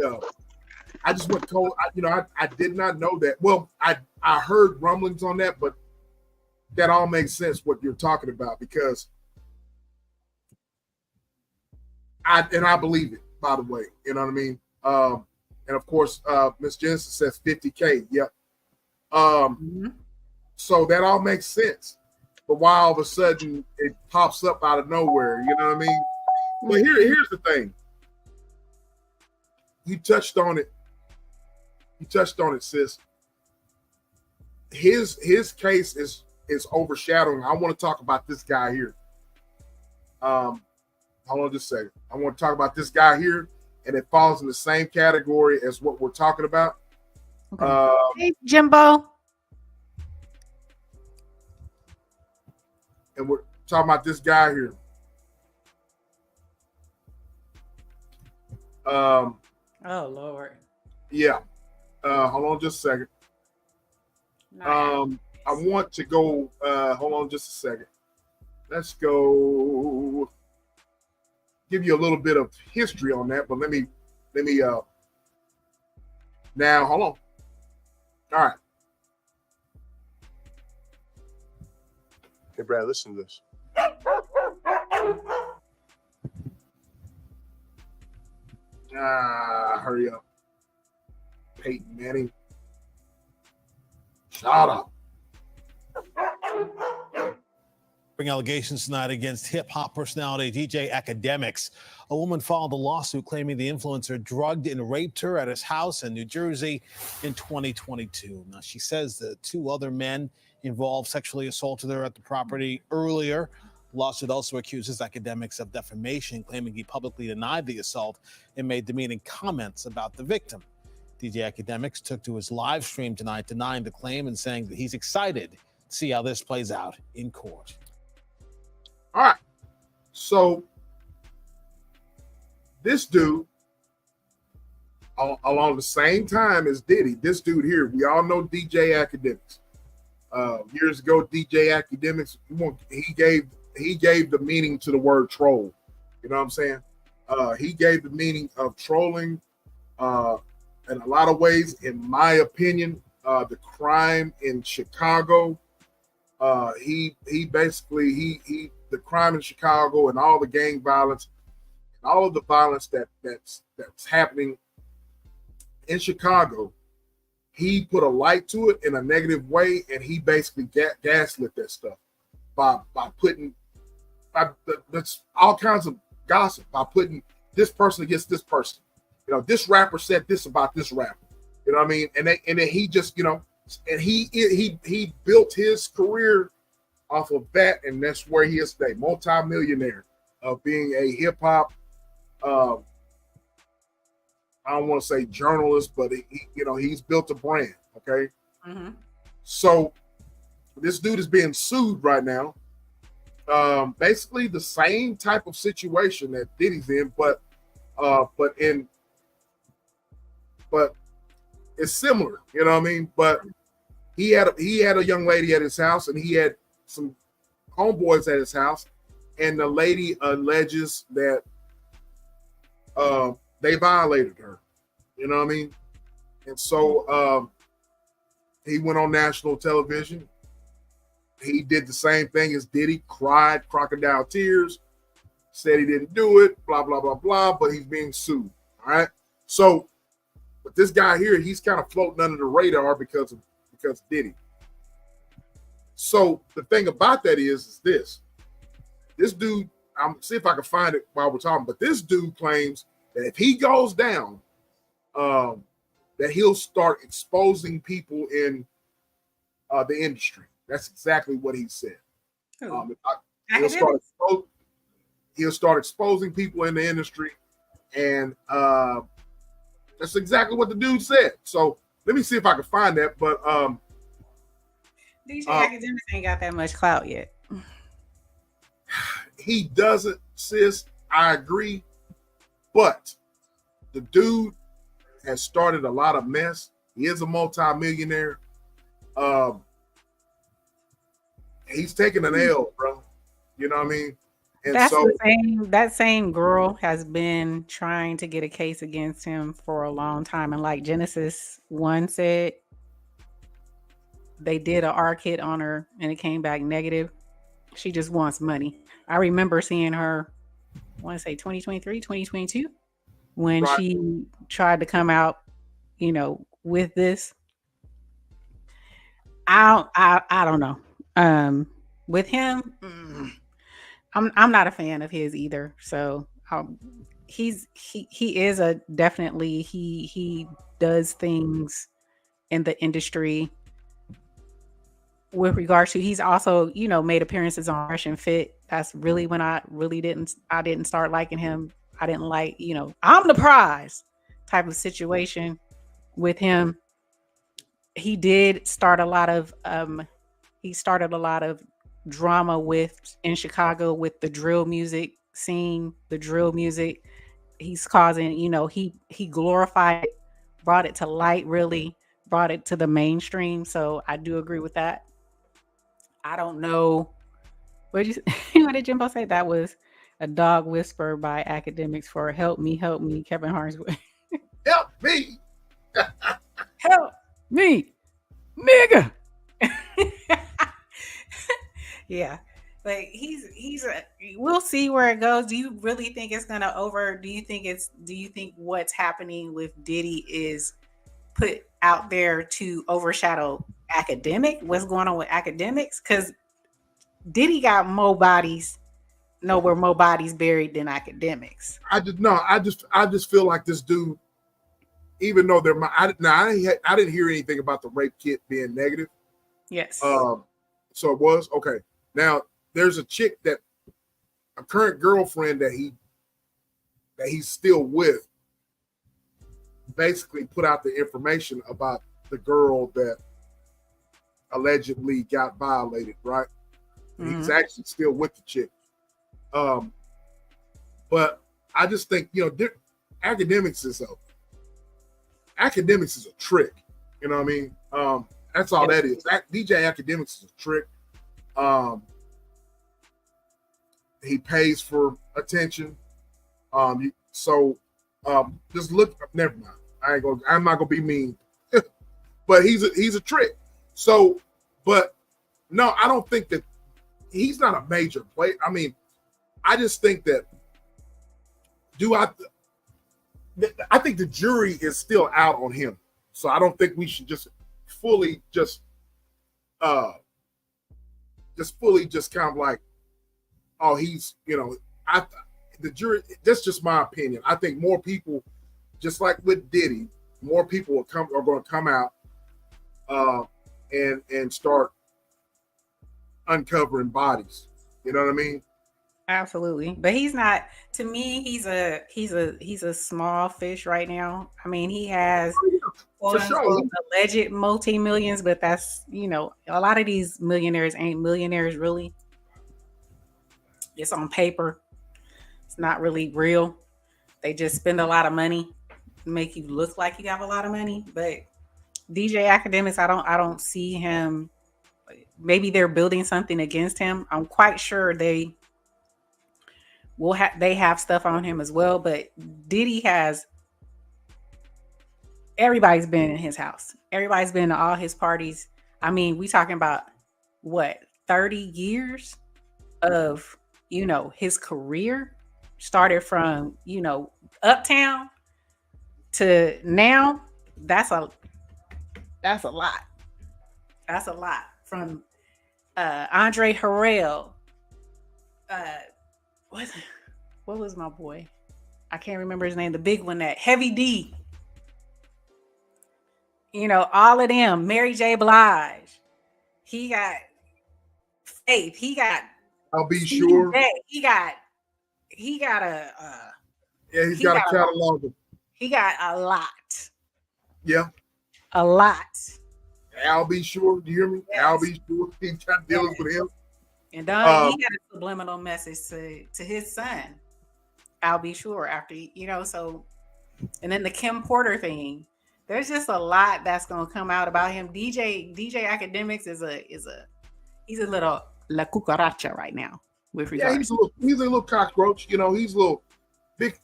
just went told, I did not know that. Well, I heard rumblings on that, but that all makes sense what you're talking about, because I believe it, by the way. You know what I mean? And of course, Miss Jensen says 50K. Yep. So that all makes sense. But why all of a sudden it pops up out of nowhere? You know what I mean? But here's the thing. You touched on it. Sis. His case is overshadowing. I want to talk about this guy here. Hold on just a second. I want to talk about this guy here, and it falls in the same category as what we're talking about. Okay. Hey, Jimbo. And we're talking about this guy here. Oh Lord. Yeah. Hold on just a second. I want to go, hold on just a second. Let's go give you a little bit of history on that, but let me now hold on. All right. Hey, Brad, listen to this. Hurry up. Peyton Manning. Shut up. Bring allegations tonight against hip-hop personality DJ Akademics. A woman filed a lawsuit claiming the influencer drugged and raped her at his house in New Jersey in 2022. Now, she says the two other men involved sexually assaulted her at the property earlier. The lawsuit also accuses Akademics of defamation, claiming he publicly denied the assault and made demeaning comments about the victim. DJ Akademics took to his live stream tonight denying the claim and saying that he's excited to see how this plays out in court. All right. So this dude, along the same time as Diddy, this dude here, we all know DJ Akademics. Years ago, DJ Akademics, he gave the meaning to the word troll. You know what I'm saying? He gave the meaning of trolling in a lot of ways, in my opinion. The crime in Chicago, he basically the crime in Chicago and all the gang violence and all of the violence that's happening in Chicago, he put a light to it in a negative way, and he basically gaslit that stuff by that's all kinds of gossip, by putting this person against this person. You know, this rapper said this about this rapper. You know what I mean? And then he just, you know, and he built his career off of that, and that's where he is today, multi-millionaire of being a hip hop. I don't want to say journalist, but he's built a brand. Okay, So this dude is being sued right now basically the same type of situation that Diddy's in, but it's similar. You know what I mean? But he had a young lady at his house, and he had some homeboys at his house, and the lady alleges that they violated her. You know what I mean? And so he went on national television. He did the same thing as Diddy, cried crocodile tears, said he didn't do it, blah, blah, blah, blah, but he's being sued. All right. So, but this guy here, he's kind of floating under the radar because of Diddy. So the thing about that is this dude, I'm see if I can find it while we're talking, but this dude claims that if he goes down, that he'll start exposing people in the industry. That's exactly what he said. He'll start exposing people in the industry, and that's exactly what the dude said. So let me see if I can find that. But DJ Akademics ain't got that much clout yet. He doesn't, sis. I agree, but the dude has started a lot of mess. He is a multi-millionaire. He's taking an L, bro. You know what I mean? And That's so that same girl has been trying to get a case against him for a long time. And like Genesis 1 said, they did an R kit on her and it came back negative. She just wants money. I remember seeing her, I want to say 2023, 2022, when she tried to come out, you know, with this. I don't know. With him, I'm not a fan of his either. So he is a definitely he does things in the industry with regards to, he's also, you know, made appearances on Fresh and Fit. That's really when I didn't start liking him. I didn't like, you know, I'm the prize type of situation with him. He did start a lot of drama in Chicago with the drill music scene, the drill music. He's causing, you know, he glorified it, brought it to light, really brought it to the mainstream. So I do agree with that. I don't know. What did Jimbo say? That was a dog whisper by Akademics for help me, Kevin Hart's help me. Help me, nigga. Yeah, like we'll see where it goes. Do you really think it's gonna do you think what's happening with Diddy is put out there to overshadow Akademic? What's going on with Akademics? Because Diddy got more bodies buried than Akademics. I just feel like this dude, even though I didn't hear anything about the rape kit being negative. Yes. So it was okay. Now there's a chick a current girlfriend that he's still with, basically put out the information about the girl that allegedly got violated, right? Mm-hmm. He's actually still with the chick. But I just think, you know, Akademics is a trick. You know what I mean? That's all that is. DJ Akademics is a trick. He pays for attention. Just look. Never mind. I'm not gonna be mean. But he's a trick. So, but no, I don't think that he's not a major player. I mean, I just think that I think the jury is still out on him. So I don't think we should just fully kind of like, oh, he's, you know, the jury, that's just my opinion. I think more people, just like with Diddy, more people are going to come out and start uncovering bodies. You know what I mean? Absolutely. But he's not, to me, he's a small fish right now. I mean, he has alleged multi-millions, but that's, you know, a lot of these millionaires ain't millionaires really. It's on paper. It's not really real. They just spend a lot of money to make you look like you have a lot of money. But DJ Academics, I don't see him. Maybe they're building something against him. I'm quite sure they have stuff on him as well. But Diddy has, everybody's been in his house. Everybody's been to all his parties. I mean, we talking about what, 30 years of, his career started from, uptown to now. That's a lot. That's a lot. From Andre Harrell. What was my boy? I can't remember his name. The big one, that Heavy D. All of them. Mary J. Blige. He got Faith. He got. I'll be Stevie sure. J. He got a. Yeah, he's got a catalog. He got a lot. Yeah. A lot. I'll be sure. Do you hear me? Yes. I'll be sure. He tried dealing with him. And he had a subliminal message to his son. I'll be sure after, so, and then the Kim Porter thing. There's just a lot that's gonna come out about him. DJ Academics he's a little la cucaracha right now with regards. Yeah, he's a little cockroach. He's a little big.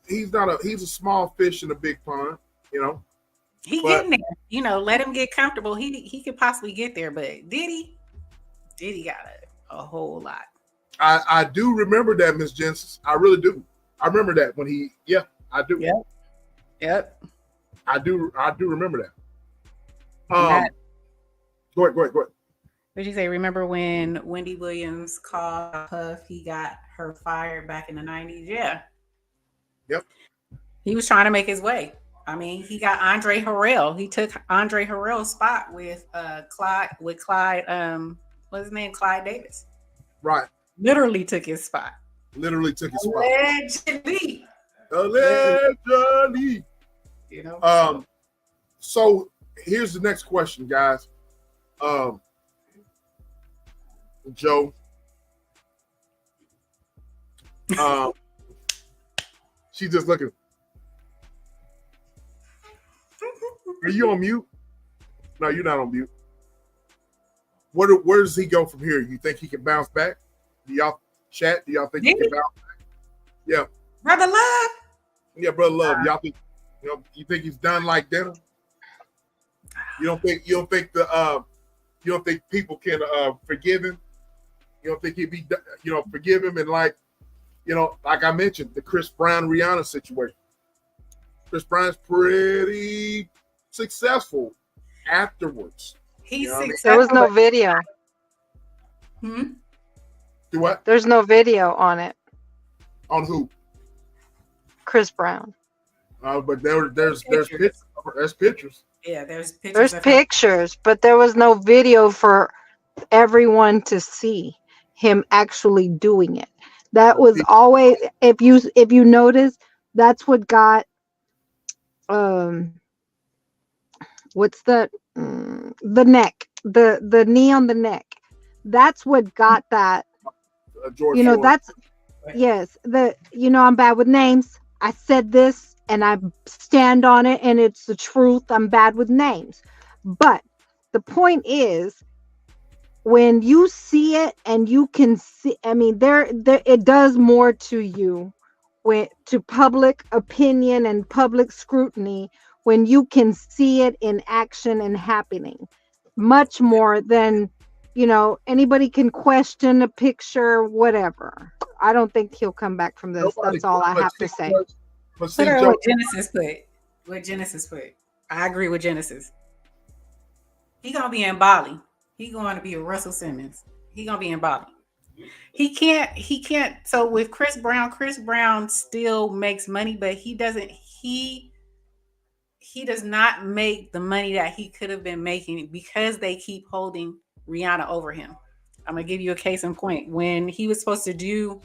He's a small fish in a big pond. He getting there. Let him get comfortable. He could possibly get there, but Diddy got a whole lot. I do remember that, Miss Jensen. I really do. I remember that when I do. Yep. I do remember that. Go ahead. What did you say? Remember when Wendy Williams called Puff? He got her fired back in the 90s. Yeah. Yep. He was trying to make his way. I mean, he got Andre Harrell. He took Andre Harrell's spot with Clyde. What's his name? Clyde Davis. Right. Literally took his spot. Allegedly. So here's the next question, guys. Joe. She's just looking. Are you on mute? No, you're not on mute. Where does he go from here? You think he can bounce back? Do y'all chat? Do y'all think he can bounce back? Yeah. Brother Love? Yeah, Brother Love. Y'all think you think he's done like dinner? You don't think people can forgive him? You don't think he'd be forgive him and like I mentioned, the Chris Brown Rihanna situation. Chris Brown's pretty successful afterwards. He's successful. There was no video. Hmm? Do what? There's no video on it. On who? Chris Brown. But there's pictures. There's pictures. Yeah, there's pictures. There's pictures, but there was no video for everyone to see him actually doing it. That was always, if you notice, that's what got what's the neck, the knee on the neck. That's what got that. George Floyd. That's yes. I'm bad with names. I said this and I stand on it, and it's the truth. I'm bad with names, but the point is, when you see it and you can see, I mean, there it does more to you, to public opinion and public scrutiny, when you can see it in action and happening, much more than anybody can question a picture, whatever. I don't think he'll come back from this. That's all I have to say. What Genesis put. I agree with Genesis. He gonna be in Bali. He going to be a Russell Simmons. He gonna be in Bali. He can't. So with Chris Brown still makes money, but he doesn't. He does not make the money that he could have been making because they keep holding Rihanna over him. I'm gonna give you a case in point. When he was supposed to do,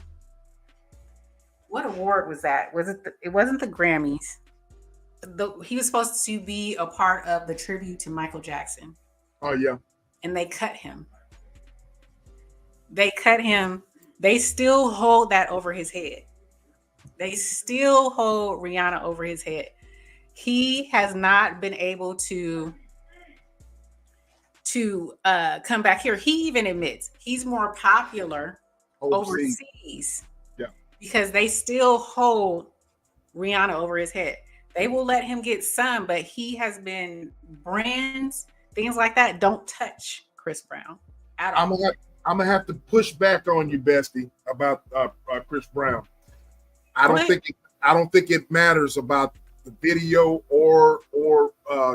what award was that? It wasn't the Grammys. He was supposed to be a part of the tribute to Michael Jackson. Oh yeah. And they cut him. They cut him They still hold that over his head. They still hold Rihanna over his head. He has not been able to come back here. He even admits he's more popular overseas because they still hold Rihanna over his head. They will let him get some, but he has been brands, things like that don't touch Chris Brown at all. I'm gonna have to push back on you, Bestie, about Chris Brown. I don't think it matters about the video or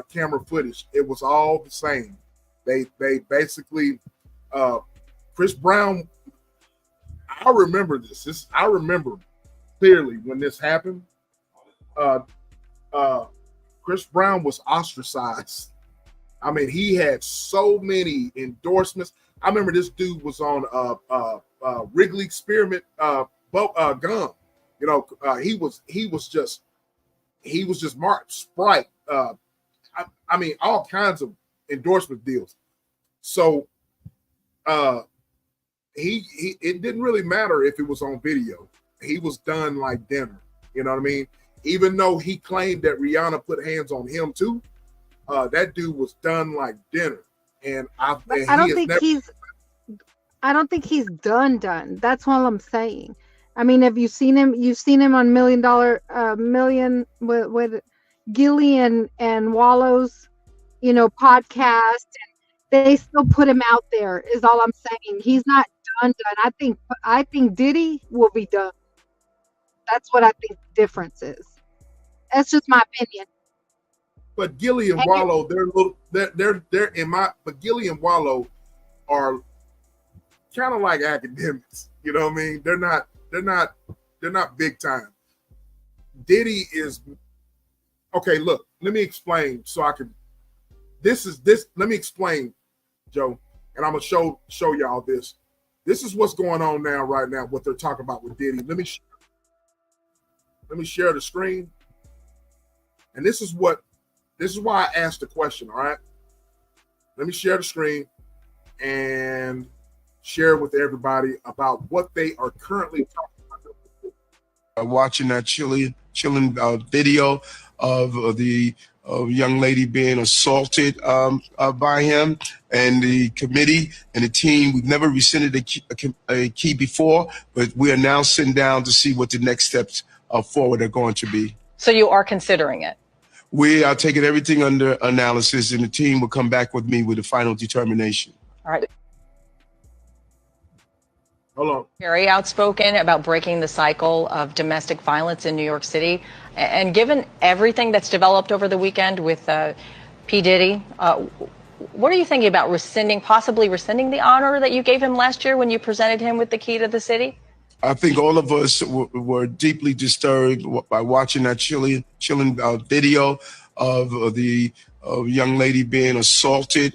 camera footage. It was all the same. They basically Chris Brown. I remember this. I remember clearly when this happened. Chris Brown was ostracized. I mean, he had so many endorsements. I remember this dude was on Wrigley Spearmint gum. You know, he was just Mark Sprite. I mean, all kinds of endorsement deals. So it didn't really matter if it was on video. He was done like dinner. You know what I mean? Even though he claimed that Rihanna put hands on him too, that dude was done like dinner. And I don't think he's done. That's all I'm saying. I mean, have you seen him? You've seen him on Million with Gilly and Wallow's, you know, podcast. And they still put him out there. Is all I'm saying. He's not done. I think Diddy will be done. That's what I think the difference is. That's just my opinion. But Gilly and Wallow, but Gilly and Wallow are kind of like academics. You know what I mean? They're not big time. Diddy is okay. Look, let me explain so I can. Let me explain, Joe, and I'm gonna show y'all this. This is what's going on right now. What they're talking about with Diddy. Let me share the screen. And this is why I asked the question. All right. Let me share the screen and share with everybody about what they are currently talking about. Watching that chilling video of the young lady being assaulted by him and the committee and the team. We've never rescinded a key before, but we are now sitting down to see what the next steps forward are going to be. So you are considering it? We are taking everything under analysis, and the team will come back with me with a final determination. All right. Hold on. Very outspoken about breaking the cycle of domestic violence in New York City. And given everything that's developed over the weekend with P. Diddy, what are you thinking about possibly rescinding the honor that you gave him last year when you presented him with the key to the city? I think all of us were deeply disturbed by watching that chilling video of the young lady being assaulted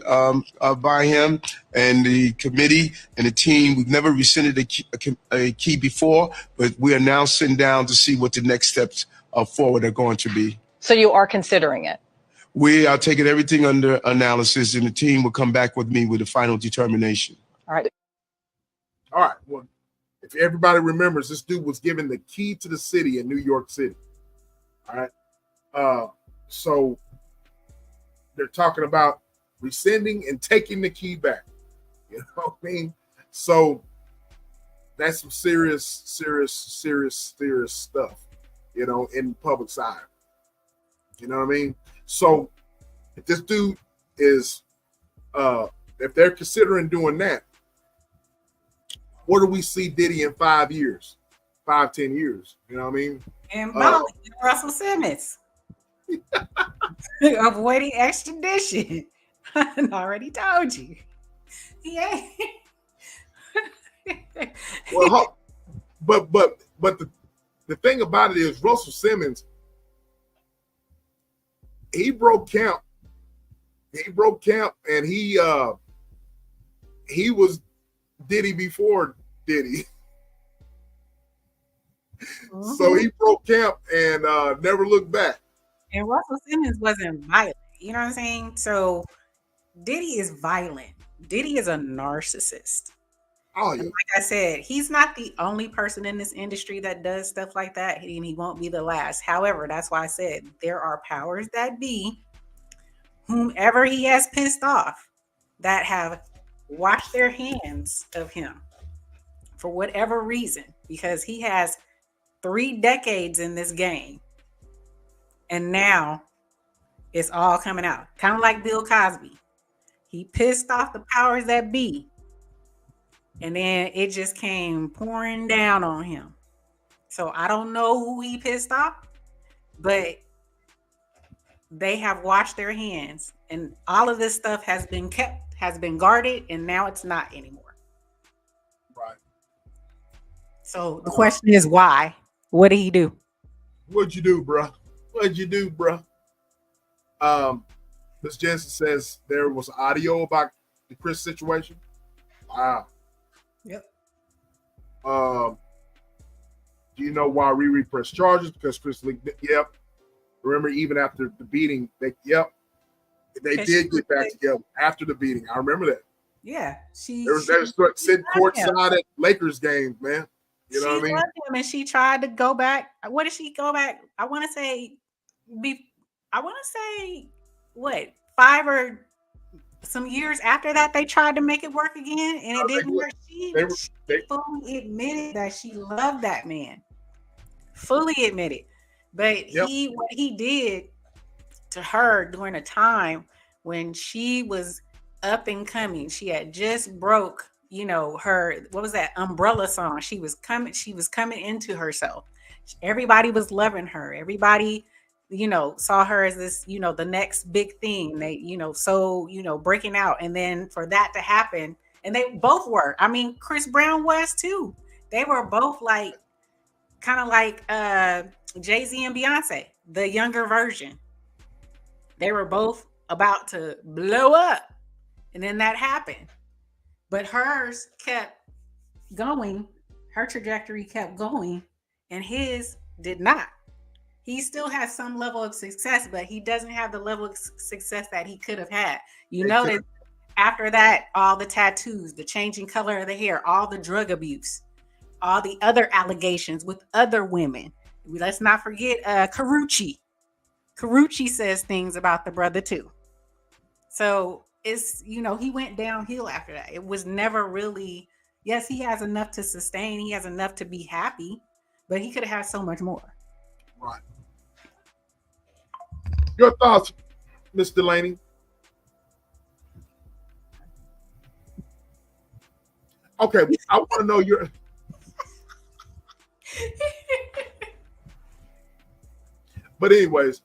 by him and the committee and the team. We've never rescinded a key before, but we are now sitting down to see what the next steps forward are going to be. So you are considering it? We are taking everything under analysis, and the team will come back with me with a final determination. All right. All right. Well, if everybody remembers, this dude was given the key to the city in New York City. All right. So they're talking about rescinding and taking the key back. You know what I mean? So that's some serious stuff, you know, in the public side. You know what I mean? So if this dude is, if they're considering doing that, where do we see Diddy in 5 years, 10 years? You know what I mean? And Bali, Russell Simmons. Avoiding extradition. I already told you. Yeah. Well, but the thing about it is Russell Simmons, he broke camp. He broke camp, and he was Diddy before Diddy. Mm-hmm. So he broke camp and never looked back. And Russell Simmons wasn't violent. You know what I'm saying? So Diddy is violent. Diddy is a narcissist. Oh And yeah. like I said, he's not the only person in this industry that does stuff like that, and he won't be the last. However, that's why I said there are powers that be, whomever he has pissed off, that have washed their hands of him for whatever reason, because he has 3 decades in this game, and now it's all coming out. Kind of like Bill Cosby. He pissed off the powers that be, and then it just came pouring down on him. So I don't know who he pissed off, but they have washed their hands, and all of this stuff has been kept, has been guarded, and now it's not anymore. Right. So the question is, why? What did he do? What'd you do, bro? What'd you do, bro? Miss Jensen says there was audio about the Chris situation. Wow. Yep. Do you know why Riri pressed charges? Because Chris leaked. Yep. Remember, even after the beating, they did get back together after the beating. I remember that. Yeah, They were sitting courtside at Lakers games, man. You know what I mean? Loved him, and she tried to go back. What did she go back? I want to say, what, 5 or some years after that, they tried to make it work again, and it didn't work. She fully admitted that she loved that man. Fully admitted. But what he did to her during a time when she was up and coming, she had just broke, her, what was that Umbrella song? She was coming into herself. Everybody was loving her. Everybody, saw her as this, the next big thing. They, breaking out. And then for that to happen, and they both were. I mean, Chris Brown was too. They were both like, kind of like Jay-Z and Beyonce, the younger version. They were both about to blow up, and then that happened. But hers kept going. Her trajectory kept going, and his did not. He still has some level of success, but he doesn't have the level of success that he could have had. You notice after that, all the tattoos, the changing color of the hair, all the drug abuse, all the other allegations with other women. Let's not forget Carucci. Carucci says things about the brother too. So it's, he went downhill after that. It was never really, yes, he has enough to sustain. He has enough to be happy, but he could have had so much more. Right. Your thoughts, Miss Delaney? Okay, I want to know your... But anyways,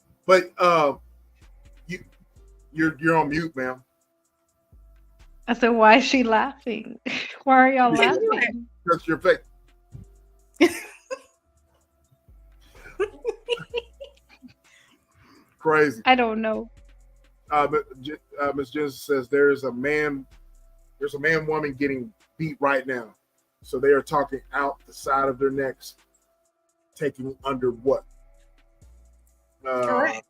you're on mute, ma'am. I said, why is she laughing? Why are y'all laughing? That's your face. Crazy. I don't know. Ms. Jensen says there's a man woman getting beat right now. So they are talking out the side of their necks, taking under what? Correct.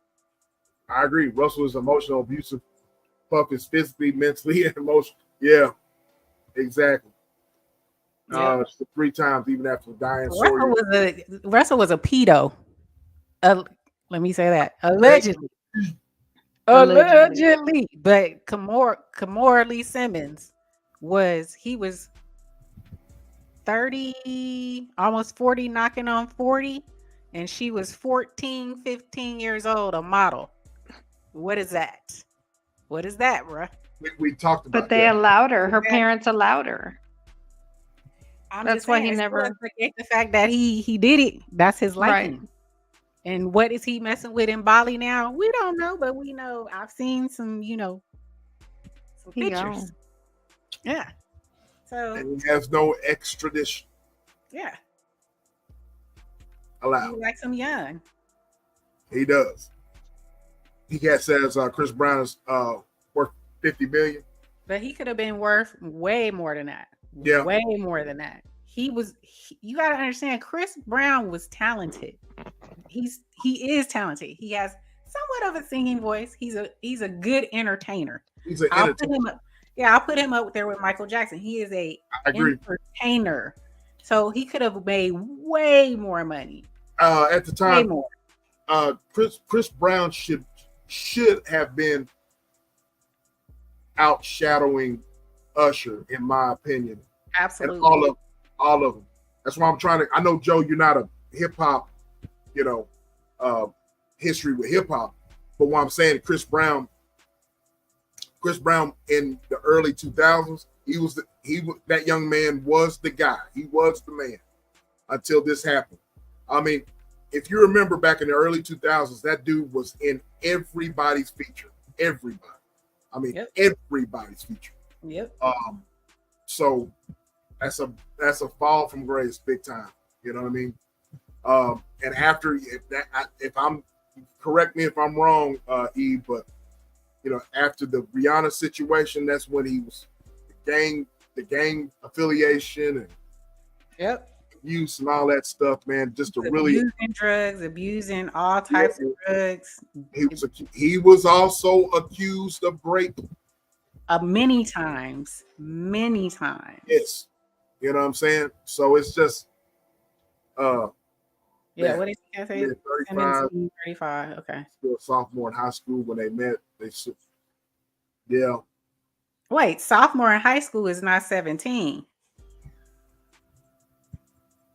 I agree. Russell is emotional, abusive. Puff is physically, mentally, and emotionally. Yeah, exactly. Yeah. 3 times, even after dying. Russell was a pedo. Let me say that. Allegedly. But Kamora Lee Simmons was 30, almost 40, knocking on 40. And she was 14, 15 years old, a model. What is that? What is that, bruh? We talked about But they allowed her. Her parents allowed her. That's why he never forget the fact that he did it. That's his liking. Right. And what is he messing with in Bali now? We don't know, but we know. I've seen some, some pictures. Yeah. So and he has no extradition. Yeah. Allowed. He likes him young. He does. He says Chris Brown is worth $50 million. But he could have been worth way more than that. Yeah. Way more than that. You got to understand, Chris Brown was talented. He is talented. He has somewhat of a singing voice. He's a good entertainer. Yeah, I'll put him up there with Michael Jackson. He is a I agree. entertainer, so he could have made way more money. At the Way time, more. Chris Brown should have been outshadowing Usher, in my opinion. Absolutely. And all of them. That's why I'm trying to. I know, Joe, you're not a hip hop, history with hip hop, but what I'm saying, Chris Brown in the early 2000s, that young man was the guy. He was the man until this happened. I mean, if you remember back in the early 2000s, that dude was in everybody's feature. Everybody. I mean, everybody's feature. Yep. So that's a fall from grace, big time. You know what I mean? And after, if I'm correct me if I'm wrong, Eve, but after the Rihanna situation, that's when he was the gang affiliation and use and all that stuff, man. Just to really abusing all types of drugs. He was also accused of rape. Many times. Yes. You know what I'm saying? So it's just what did you say? 35. 35. Okay. Still a sophomore in high school when they met. Wait, sophomore in high school is not 17.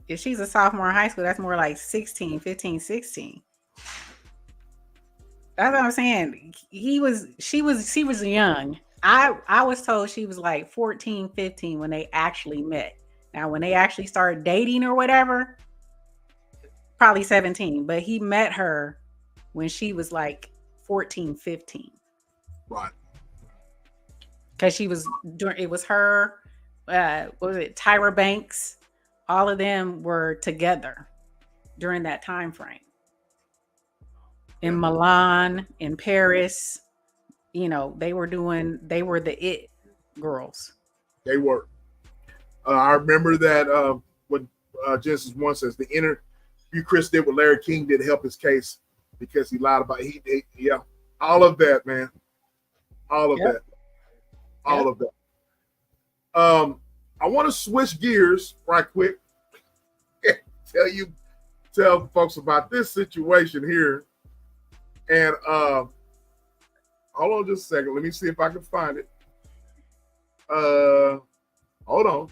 If she's a sophomore in high school, that's more like 16, 15, 16. That's what I'm saying. She was young. I was told she was like 14, 15 when they actually met. Now, when they actually started dating or whatever, probably 17. But he met her when she was like 14, 15. Right. Because it was her, what was it, Tyra Banks. All of them were together during that time frame. In Milan, in Paris, they were the it girls. They were. I remember that what Genesis 1 says, the interview Chris did with Larry King did help his case because he lied about all of that, man. All of that. All of that. I want to switch gears right quick. Tell folks about this situation here. And hold on just a second. Let me see if I can find it. Hold on.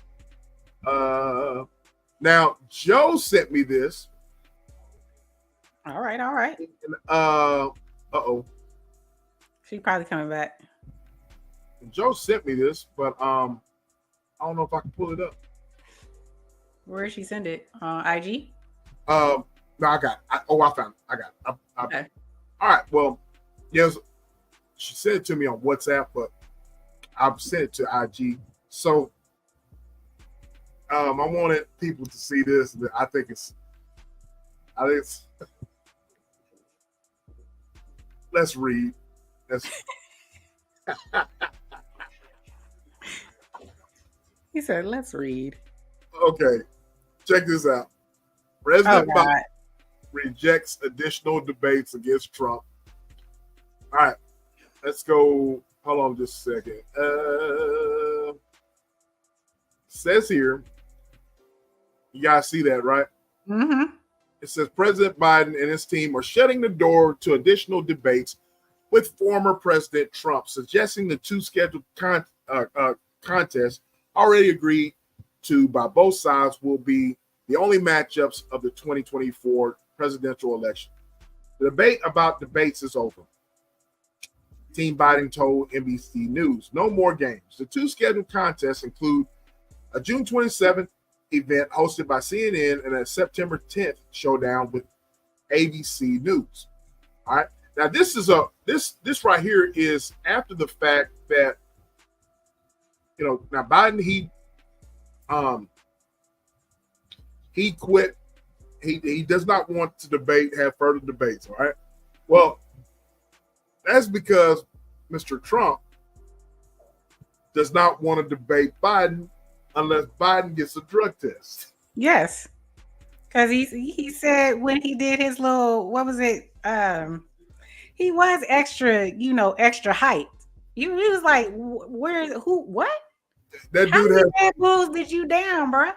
Now Joe sent me this. All right. Uh-oh. She's probably coming back. Joe sent me this, but I don't know if I can pull it up. Where did she send it? IG? No, I got it. I found it. I got it. Okay. All right. Well, yes, she sent it to me on WhatsApp, but I've sent it to IG. So I wanted people to see this. I think it's let's read. He said, let's read. Okay. Check this out. President Biden rejects additional debates against Trump. All right. Let's go. Hold on just a second. Says here, you guys see that, right? Mm-hmm. It says President Biden and his team are shutting the door to additional debates with former President Trump, suggesting the two scheduled contests already agreed to by both sides will be the only matchups of the 2024 presidential election. The debate about debates is over. Team Biden told NBC News, no more games. The two scheduled contests include a June 27th event hosted by CNN and a September 10th showdown with ABC News. All right. Now this right here is after the fact that now Biden he quit. He does not want to have further debates. All right. Well, that's because Mr. Trump does not want to debate Biden unless Biden gets a drug test. Yes. Because he said when he did his little, what was it? He was extra height. He was like, where, who, what? That How dude many has Red Bulls did you down, bro?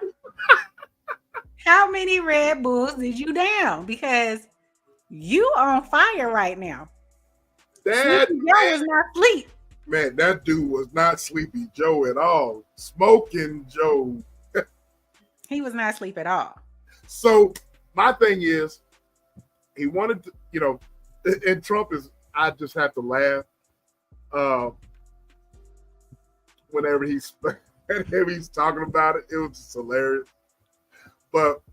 How many Red Bulls did you down? Because you on fire right now. that Sleepy Joe was not asleep. man. That dude was not Sleepy Joe at all. Smoking Joe. He was not asleep at all. So my thing is, he wanted to, you know, and Trump is. I just have to laugh. Whenever he's talking about it, it was just hilarious. But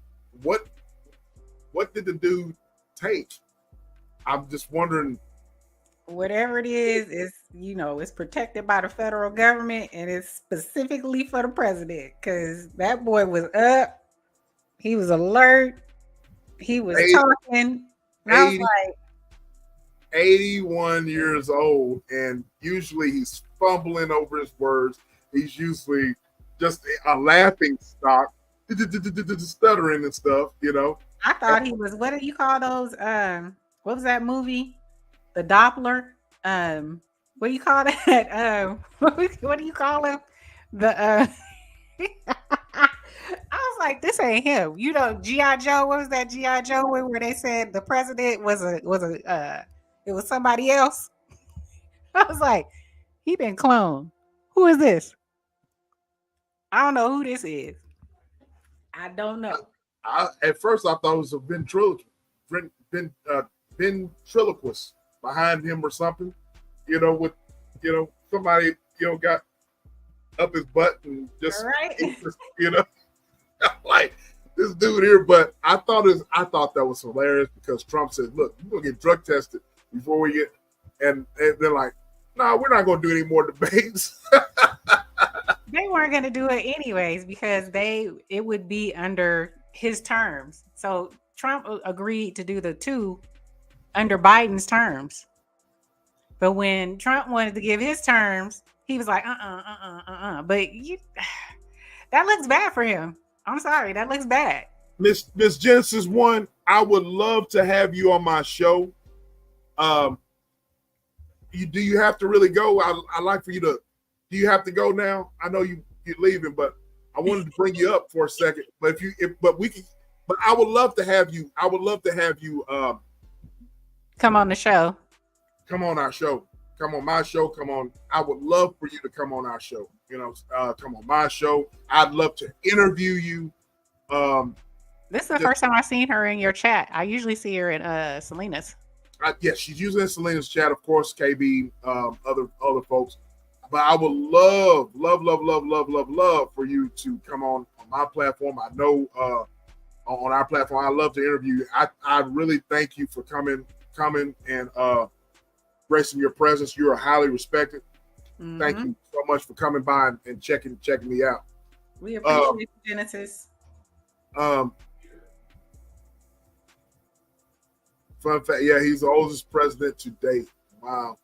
what did the dude take? I'm just wondering. Whatever it is, it's protected by the federal government and it's specifically for the president. Because that boy was up, he was alert, he was talking. And I was like, 81 years old, and usually he's fumbling over his words. He's usually just a laughing stock, stuttering and stuff, you know. I thought he was, what do you call those? What was that movie? The Doppler. What do you call that? What do you call him? The I was like, this ain't him. You know, G.I. Joe. What was that G.I. Joe where they said the president was it was somebody else? I was like, he been cloned. Who is this? I don't know who this is. I don't know. At first, I thought it was a ventriloquist behind him or something. You know, with somebody got up his butt and just like this dude here. But I thought that was hilarious because Trump said, "Look, we're gonna get drug tested before we get," and they're like, "No, we're not gonna do any more debates." They weren't going to do it anyways because it would be under his terms. So Trump agreed to do the two under Biden's terms. But when Trump wanted to give his terms, he was like, But that looks bad for him. I'm sorry, that looks bad. Miss Genesis 1, I would love to have you on my show. Do you have to really go? I like for you to. Do you have to go now? I know you're leaving, but I wanted to bring you up for a second. But but I would love to have you. I would love to have you come on the show. Come on our show. Come on my show. Come on. I would love for you to come on our show. Come on my show. I'd love to interview you. This is the first time I've seen her in your chat. I usually see her in Selena's. Yes, she's usually in Selena's chat, of course, KB, other folks. But I would love for you to come on my platform. I know on our platform, I love to interview you. I really thank you for coming and gracing your presence. You are highly respected. Mm-hmm. Thank you so much for coming by and checking me out. We appreciate you, Genesis. Fun fact, yeah, he's the oldest president to date. Wow.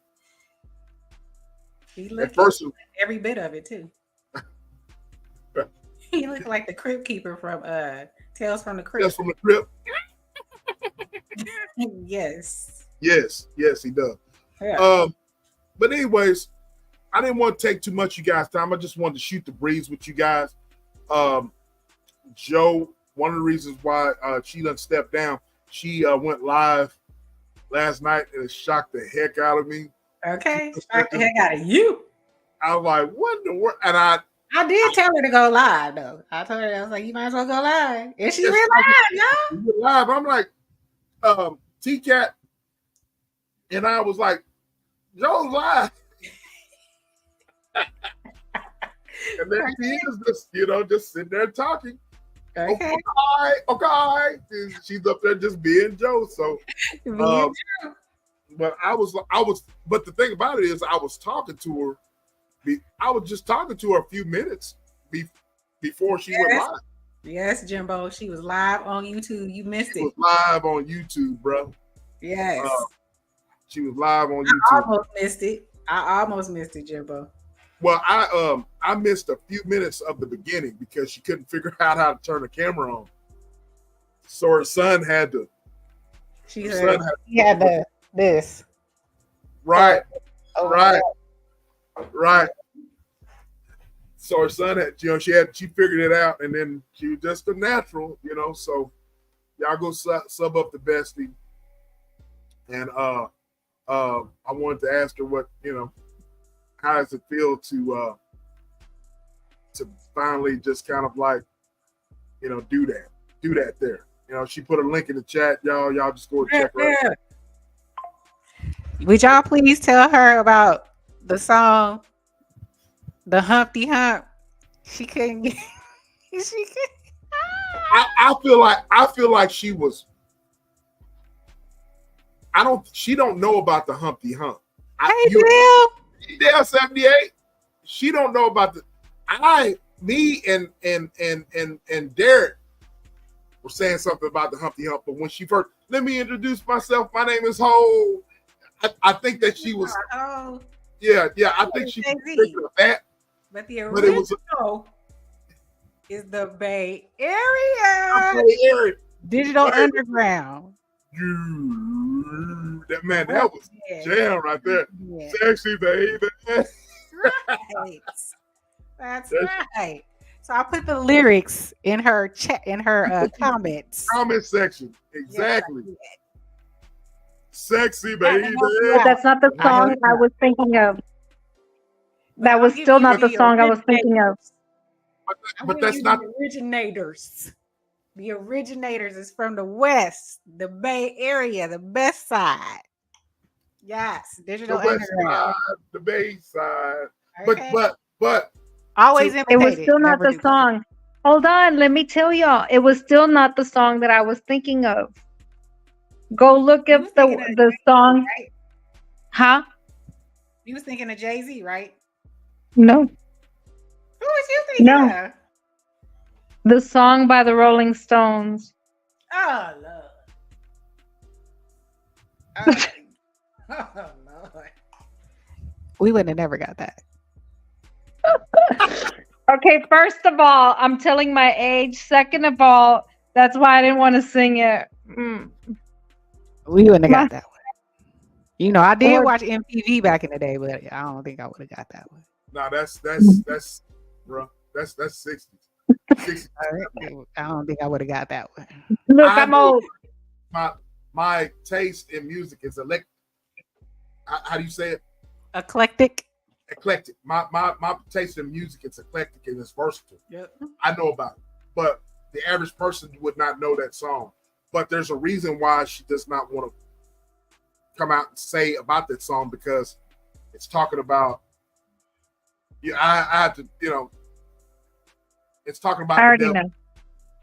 He looked like every bit of it too. He looked like the Crypt Keeper from Tales from the Crypt. Tales from the Crypt. Yes, he does. Yeah. But anyways, I didn't want to take too much of you guys' time. I just wanted to shoot the breeze with you guys. Joe, one of the reasons why she done stepped down, she went live last night and it shocked the heck out of me. Okay, shocked the heck out of you. I was like, what in the world? And I did tell her to go live though. I told her, I was like, you might as well go live. And she went live, y'all. Live. I'm like, T-Cat, and I was like, Joe's live. And then she is just sitting there talking. Okay. Okay. And she's up there just being Joe. So but but the thing about it is I was talking to her. I was just talking to her a few minutes before she went live. Yes, Jimbo. She was live on YouTube. You missed it. She was live on YouTube, bro. Yes. She was live on YouTube. I almost missed it, Jimbo. Well, I missed a few minutes of the beginning because she couldn't figure out how to turn the camera on. So her son had to. He had this. Right. Right. Right. So her son had, she figured it out, and then she was just a natural, So y'all go sub up the bestie, and I wanted to ask her what how does it feel to finally just kind of like do that there. She put a link in the chat, y'all just go and check her out. Would y'all please tell her about the song, the Humpty Hump? She couldn't get. She could. I feel like she was. She don't know about the Humpty Hump. Dale 78. She don't know about me and Derek were saying something about the Humpty Hump, but when she first, let me introduce myself. My name is Ho. I think that she was. Yeah. I think she was thinking of that. But the original is the Bay Area. Digital Underground. That was jam right there. Yeah. Sexy baby. Right. That's right. So I put the lyrics in her chat, in her comments. Comment section. Exactly. Yes, sexy baby. But that's not the song I was thinking of. That was still not the song I was thinking of. But that's not the originators. The originators is from the West, the Bay Area, the Best Side. Yes, Digital Underground. The Bay Side. Okay. But always it was still not the song. Hold on, let me tell y'all. It was still not the song that I was thinking of. Go look up the song. Right? Huh? You was thinking of Jay-Z, right? No. Who was you thinking of? The song by the Rolling Stones. Oh, Lord. Oh, Lord. We would have never got that. Okay, first of all, I'm telling my age. Second of all, that's why I didn't want to sing it. We wouldn't have got that one. I did watch MTV back in the day, but I don't think I would have got that one. No, that's bro. That's 60s. I don't think I would have got that one. Look, I'm old. My taste in music is eclectic. How do you say it? Eclectic. Eclectic. My taste in music is eclectic and it's versatile. Yep. I know about it, but the average person would not know that song. But there's a reason why she does not want to come out and say about that song, because it's talking about. I have to, it's talking about the devil.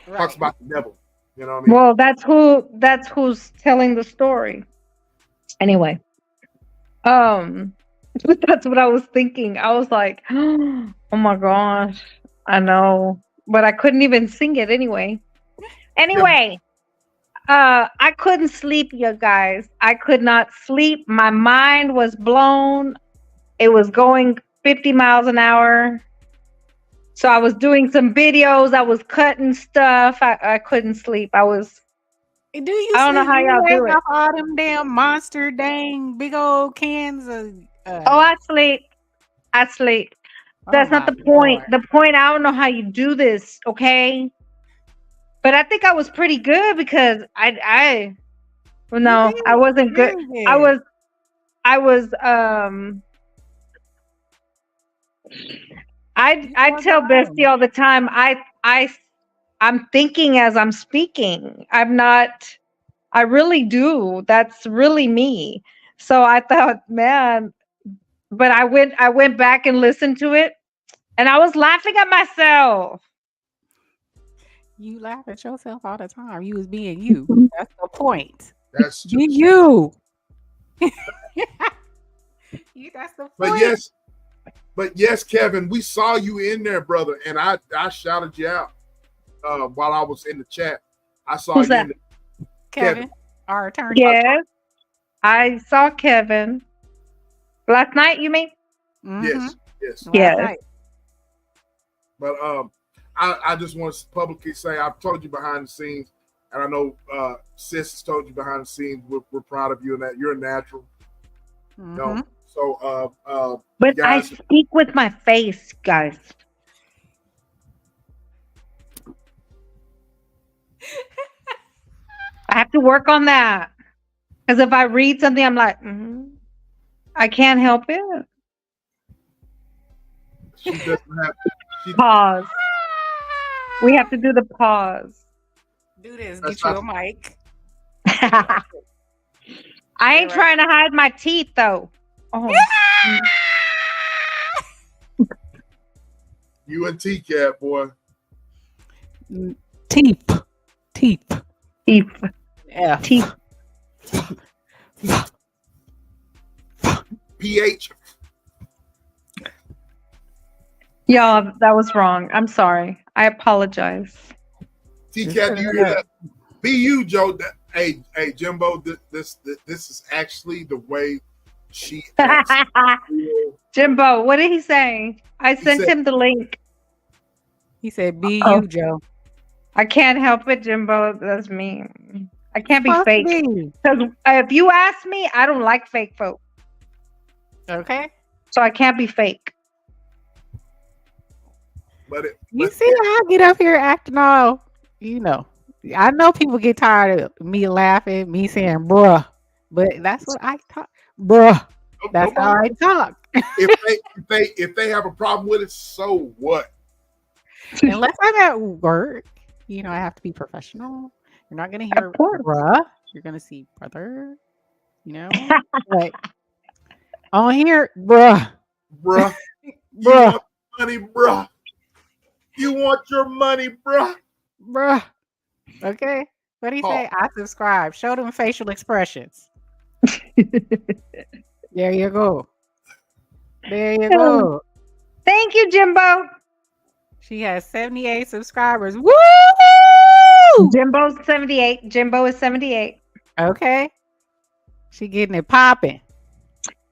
Right. Talks about the devil. You know what I mean? Well, that's who's telling the story. Anyway. That's what I was thinking. I was like, oh my gosh, I know. But I couldn't even sing it anyway. Anyway, I couldn't sleep, you guys. I could not sleep. My mind was blown. It was going 50 miles an hour. So I was doing some videos. I was cutting stuff. I couldn't sleep. I don't know how y'all do it. All them damn monster dang big old cans of I sleep. That's not the point. The point, I don't know how you do this, okay? But I think I was pretty good because I wasn't good. I tell Bestie all the time, I'm thinking as I'm speaking. I really do. That's really me. So I thought, man, but I went back and listened to it and I was laughing at myself. You laugh at yourself all the time. You was being you. That's the point. That's be you. That's the point. But yes, Kevin, we saw you in there, brother, and I shouted you out while I was in the chat. I saw Who's you that? in there. Kevin, our attorney. Yes, I saw Kevin. Last night, you mean? Mm-hmm. Yes. But I just want to publicly say I've told you behind the scenes, and I know Sis has told you behind the scenes. We're proud of you and that you're a natural. Mm-hmm. So, But you I guys, speak with my face, guys. I have to work on that. Because if I read something, I'm like, I can't help it. she doesn't have. She, Pause. We have to do the pause. Do this. That's Get you not- a mic. I ain't trying to hide my teeth, though. Oh. you and T-Cat, boy. Teeth. Teeth. Teeth. Yeah. Teeth. PH. Y'all, that was wrong. I'm sorry. I apologize. T-Cat, do you hear that? Be you, Joe. Hey, Jimbo. This is actually the way she acts. Jimbo, what did he say? I sent said- him the link. He said, "Be Oh. you, Joe." I can't help it, Jimbo. That's me. I can't be Fuck fake. me. Because if you ask me, I don't like fake folk. Okay. So I can't be fake. You see how I get up here acting all, you know. I know people get tired of me laughing, me saying bruh, but that's what I talk. Bruh. That's how I talk. if they have a problem with it, so what? Unless I'm at work, you know, I have to be professional. You're not gonna hear bruh. You're gonna see brother. You know, but on here, bruh. Bruh. You Bruh. want money, bruh. You want your money, bruh. Bruh. Okay. What do you say? I subscribe. Show them facial expressions. There you go. There you go. Thank you, Jimbo. She has 78 subscribers. Woo! Jimbo's 78. Jimbo is 78. Okay. She getting it popping.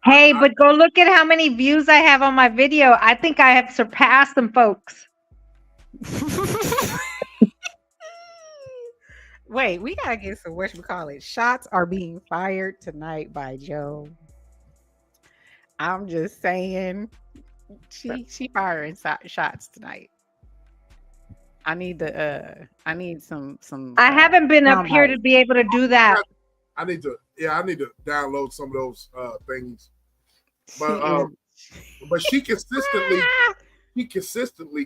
Hey, but go look at how many views I have on my video. I think I have surpassed them, folks. Wait, we gotta get some whatchamacallit. Shots are being fired tonight by Joe. I'm just saying, she firing shots tonight. I need some. I haven't been up sound here bites. to be able to do that. I need to download some of those things. But she consistently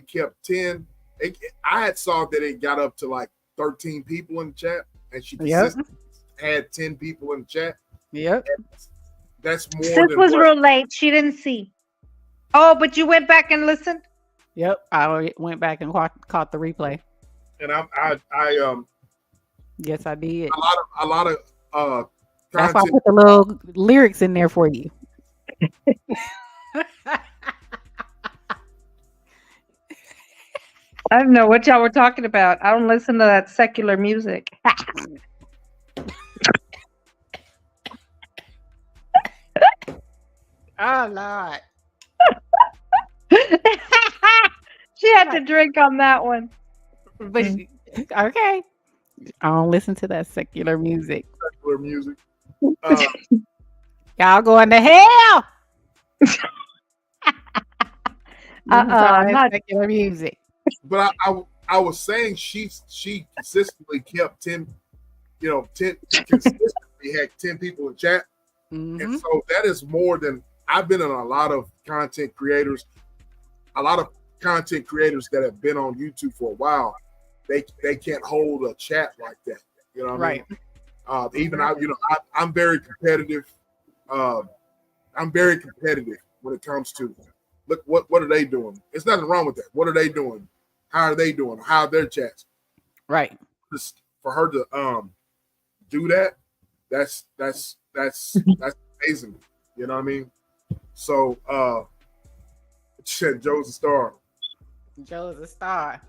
kept 10. I had saw that it got up to like 13 people in the chat, and she consistently had 10 people in the chat. Yep. That's more Sis than was what, real late. She didn't see. Oh, but you went back and listened? Yep. I went back and caught the replay. and I Yes, I did. a lot of That's why I content. put the little lyrics in there for you. I don't know what y'all were talking about. I don't listen to that secular music. Oh Lord. She had to drink on that one. But okay. I don't listen to that secular music. Secular music. Y'all going to hell. Not secular music. But I was saying she consistently kept 10, 10 consistently had 10 people in chat. Mm-hmm. And so that is more than I've been in a lot of content creators that have been on YouTube for a while. They can't hold a chat like that. You know what Right. I mean? Even I'm very competitive. I'm very competitive when it comes to look what are they doing? There's nothing wrong with that. What are they doing? How are they doing? How are their chats? Right. Just for her to do that, that's amazing. You know what I mean? So Joe's a star. Joe's a star.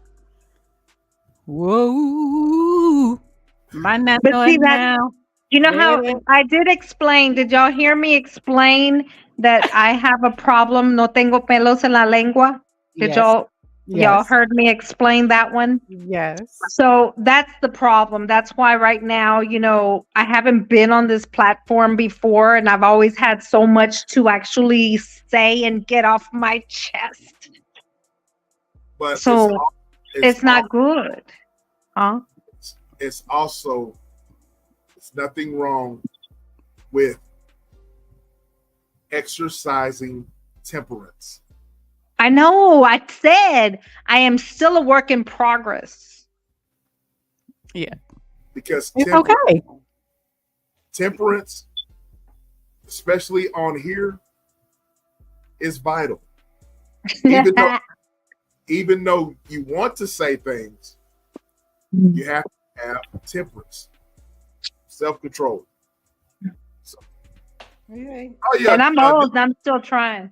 Whoa. My not But see knowing that now. you know how Baby. I did explain. Did y'all hear me explain that I have a problem? No tengo pelos en la lengua. Did Yes. y'all? Y'all Yes. heard me explain that one. Yes. So that's the problem. That's why right now, I haven't been on this platform before, and I've always had so much to actually say and get off my chest. But So it's al- not good. Huh? it's also, it's nothing wrong with exercising temperance. I know. I said I am still a work in progress. Yeah. Because It's okay. temperance, especially on here, is vital. Even though you want to say things, you have to have temperance, self-control. So, Okay. oh yeah, And I'm old and I'm still trying.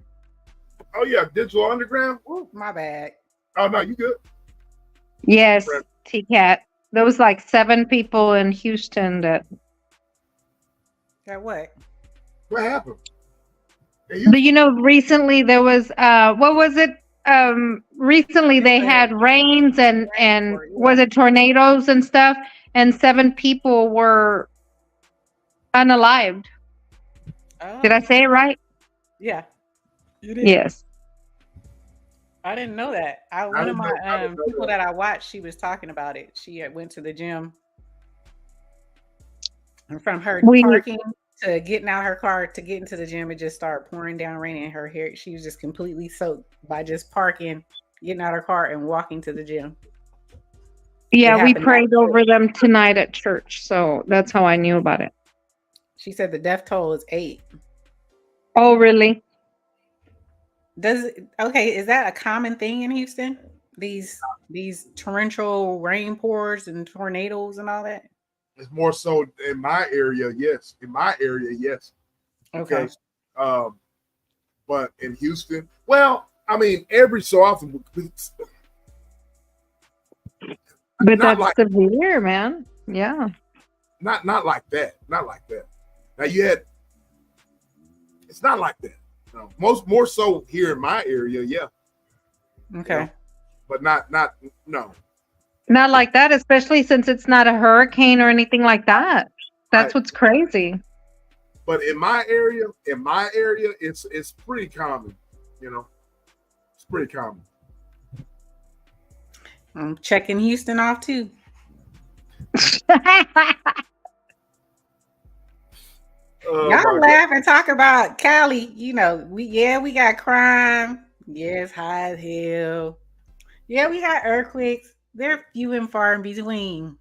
oh yeah, Digital Underground. Ooh, my bad. Oh no, you good? Yes, Right. T-Cat. There was like 7 people in Houston that. Got what? What happened? But recently there was what was it? Recently they had rains and was it tornadoes and stuff, and 7 people were unalived. Did I say it right? Yeah. You did. Yes. I didn't know that. One of my people that I watched, she was talking about it. She went to the gym, and from her parking to getting out her car to get into the gym, it just started pouring down rain in her hair. She was just completely soaked by just parking, getting out her car, and walking to the gym. Yeah, we prayed over them tonight at church, so that's how I knew about it. She said the death toll is 8. Oh, really? Is that a common thing in Houston? These torrential rain pours and tornadoes and all that? It's more so in my area, yes. In my area, yes. Okay. But in Houston, well, I mean, every so often. But that's severe, man. Yeah. Not like that. Not like that. Now it's not like that. No. More so here in my area, yeah. Okay. But no. Not like that, especially since it's not a hurricane or anything like that. That's what's crazy. But in my area, it's pretty common, It's pretty common. I'm checking Houston off too. Y'all laugh and talk about Cali. We got crime. Yeah, it's high as hell. Yeah, we got earthquakes. They're few and far in between.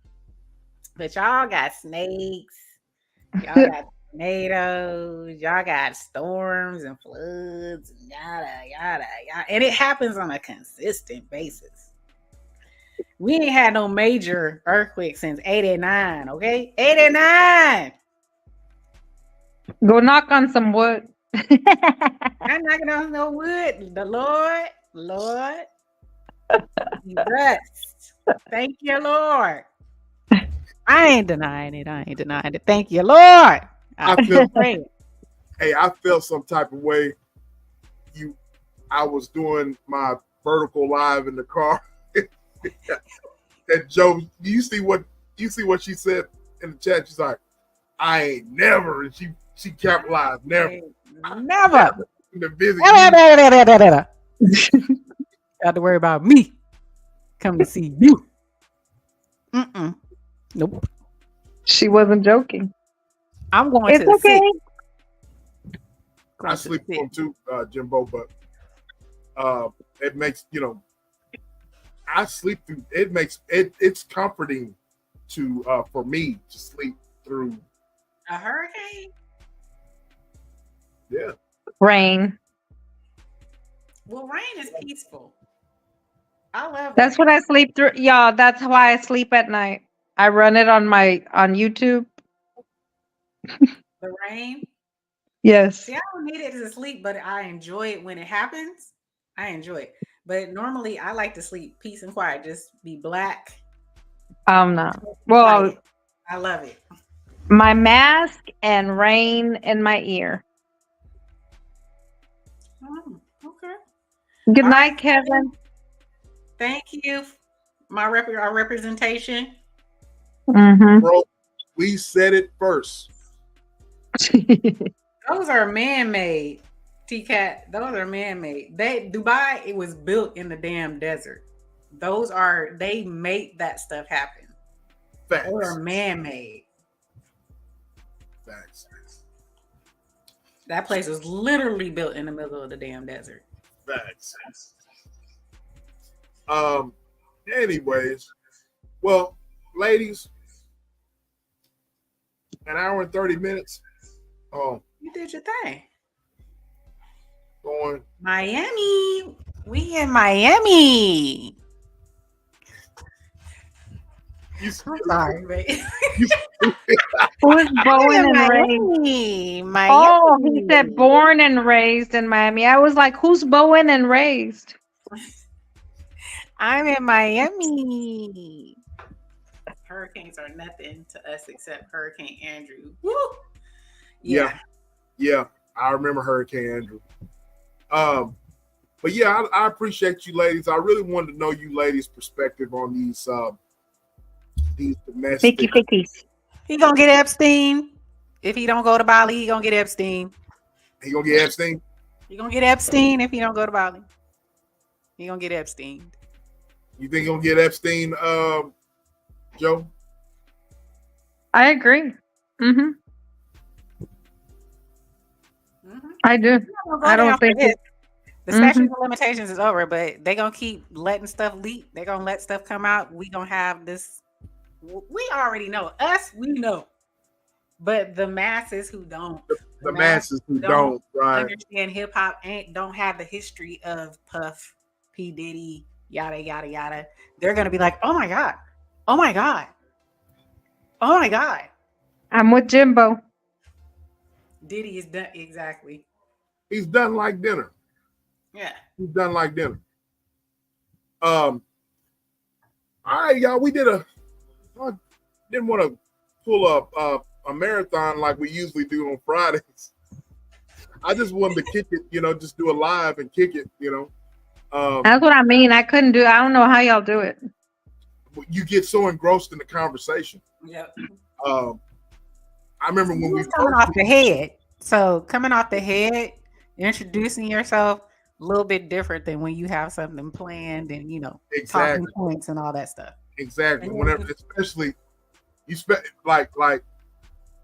But y'all got snakes. Y'all got tornadoes. Y'all got storms and floods. And yada, yada, yada. And it happens on a consistent basis. We ain't had no major earthquake since 89, okay? 89! Go knock on some wood. I'm knocking on no wood. The Lord. Rest. Thank you, Lord. I ain't denying it. Thank you, Lord. I felt some type of way. I was doing my vertical live in the car. And Joe, you see what she said in the chat? She's like, I ain't never, and she capitalized never. Never. The busy. Got to worry about me. Come to see you. Nope. She wasn't joking. I'm going it's to okay. I sleep on too, Jimbo, but it makes I sleep through. It makes it's comforting for me to sleep through a hurricane. Yeah. Rain. Well, rain is peaceful. I love That's rain. what I sleep through. Yeah, that's why I sleep at night. I run it on YouTube. The rain? Yes. See, I don't need it to sleep, but I enjoy it when it happens. I enjoy it. But normally I like to sleep peace and quiet. Just be black. No. Well, I love it. My mask and rain in my ear. Oh, okay. Good night, Kevin. Thank you. Our representation. Mm-hmm. Bro, we said it first. Those are man-made, T-Cat. Those are man-made. Dubai, it was built in the damn desert. They made that stuff happen. Facts. Those are man-made. Facts. That place was literally built in the middle of the damn desert. Facts. Anyways, well, ladies, an hour and 30 minutes. Oh, You did your thing. going. Miami. We in Miami. I'm sorry, babe. Who's Bowen and Miami. raised? Oh, he said born and raised in Miami. I was like, who's Bowen and raised? I'm in Miami. Hurricanes are nothing to us except Hurricane Andrew. Woo! Yeah. I remember Hurricane Andrew. But yeah, I appreciate you ladies. I really wanted to know you ladies' perspective on these domestic. Fickies. He gonna get Epstein. If he don't go to Bali, he gonna get Epstein. He gonna get Epstein? He gonna get Epstein if he don't go to Bali. He gonna get Epstein. You think he'll get Epstein, Joe? I agree. Mm-hmm. I do. I don't think the statute of limitations is over, but they gonna keep letting stuff leak. They gonna let stuff come out. We gonna have this. We already know. We know. But the masses who don't, the masses who don't right. understand hip hop don't have the history of Puff, P. Diddy, yada yada yada. They're gonna be like, oh my god, oh my god, oh my god. I'm with Jimbo. Diddy is done exactly. He's done like dinner. Yeah, he's done like dinner. All right, y'all. We I didn't want to pull up a marathon like we usually do on Fridays. I just wanted to kick it, just do a live and kick it, That's what I mean. I don't know how y'all do it. You get so engrossed in the conversation. Yep. I remember when we coming off the head. So coming off the head, introducing yourself a little bit different than when you have something planned and exactly. talking points and all that stuff. Exactly. Whenever, especially like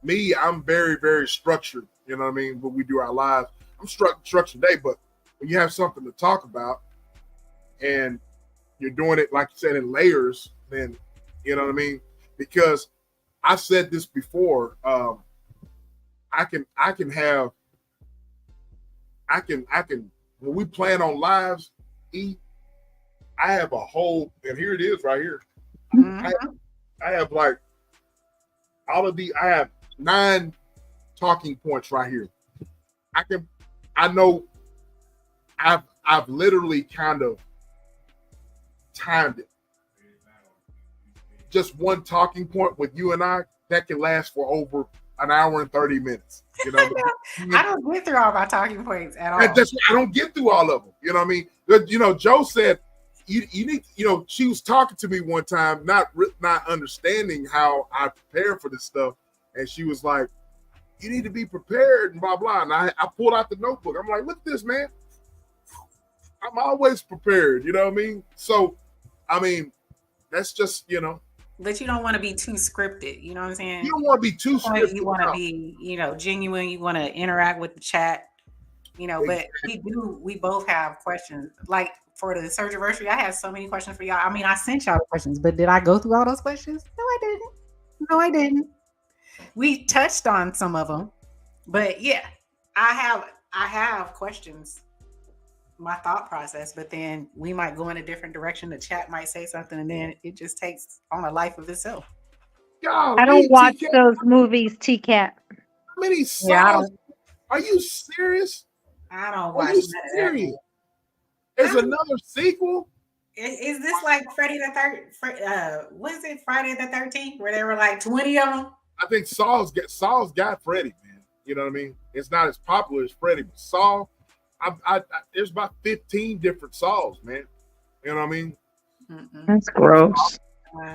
me, I'm very, very structured. You know what I mean? When we do our lives, I'm structured today. But when you have something to talk about, and you're doing it like you said in layers, then you know what I mean. Because I've said this before. I can when we plan on lives, I have a whole, and here it is right here. I have like all of I have 9 talking points right here. I know I've literally kind of timed it. Just one talking point with you and I that can last for over an hour and 30 minutes. I don't get through all my talking points at all. I don't get through all of them. You know what I mean? Joe said you need. She was talking to me one time, not understanding how I prepare for this stuff, and she was like, "You need to be prepared," and blah blah. And I pulled out the notebook. I'm like, "Look at this, man. I'm always prepared." You know what I mean? So, I mean, that's just But you don't want to be too scripted. You know what I'm saying? You don't want to be too scripted. You want to be, genuine. You want to interact with the chat. But we both have questions. Like for the Surgiversary, I had so many questions for y'all. I mean, I sent y'all the questions, but did I go through all those questions? No, I didn't. We touched on some of them, but yeah, I have questions. My thought process, but then we might go in a different direction. The chat might say something, and then it just takes on a life of itself. I don't watch those movies, T-Cat. How many songs? Are you serious? I don't watch that. There's another sequel. Is this like Friday the 13th? Was it Friday the 13th where there were like 20 of them? I think Saul's got Freddy, man. You know what I mean? It's not as popular as Freddy, but Saul. There's about 15 different Sauls, man. You know what I mean? That's gross.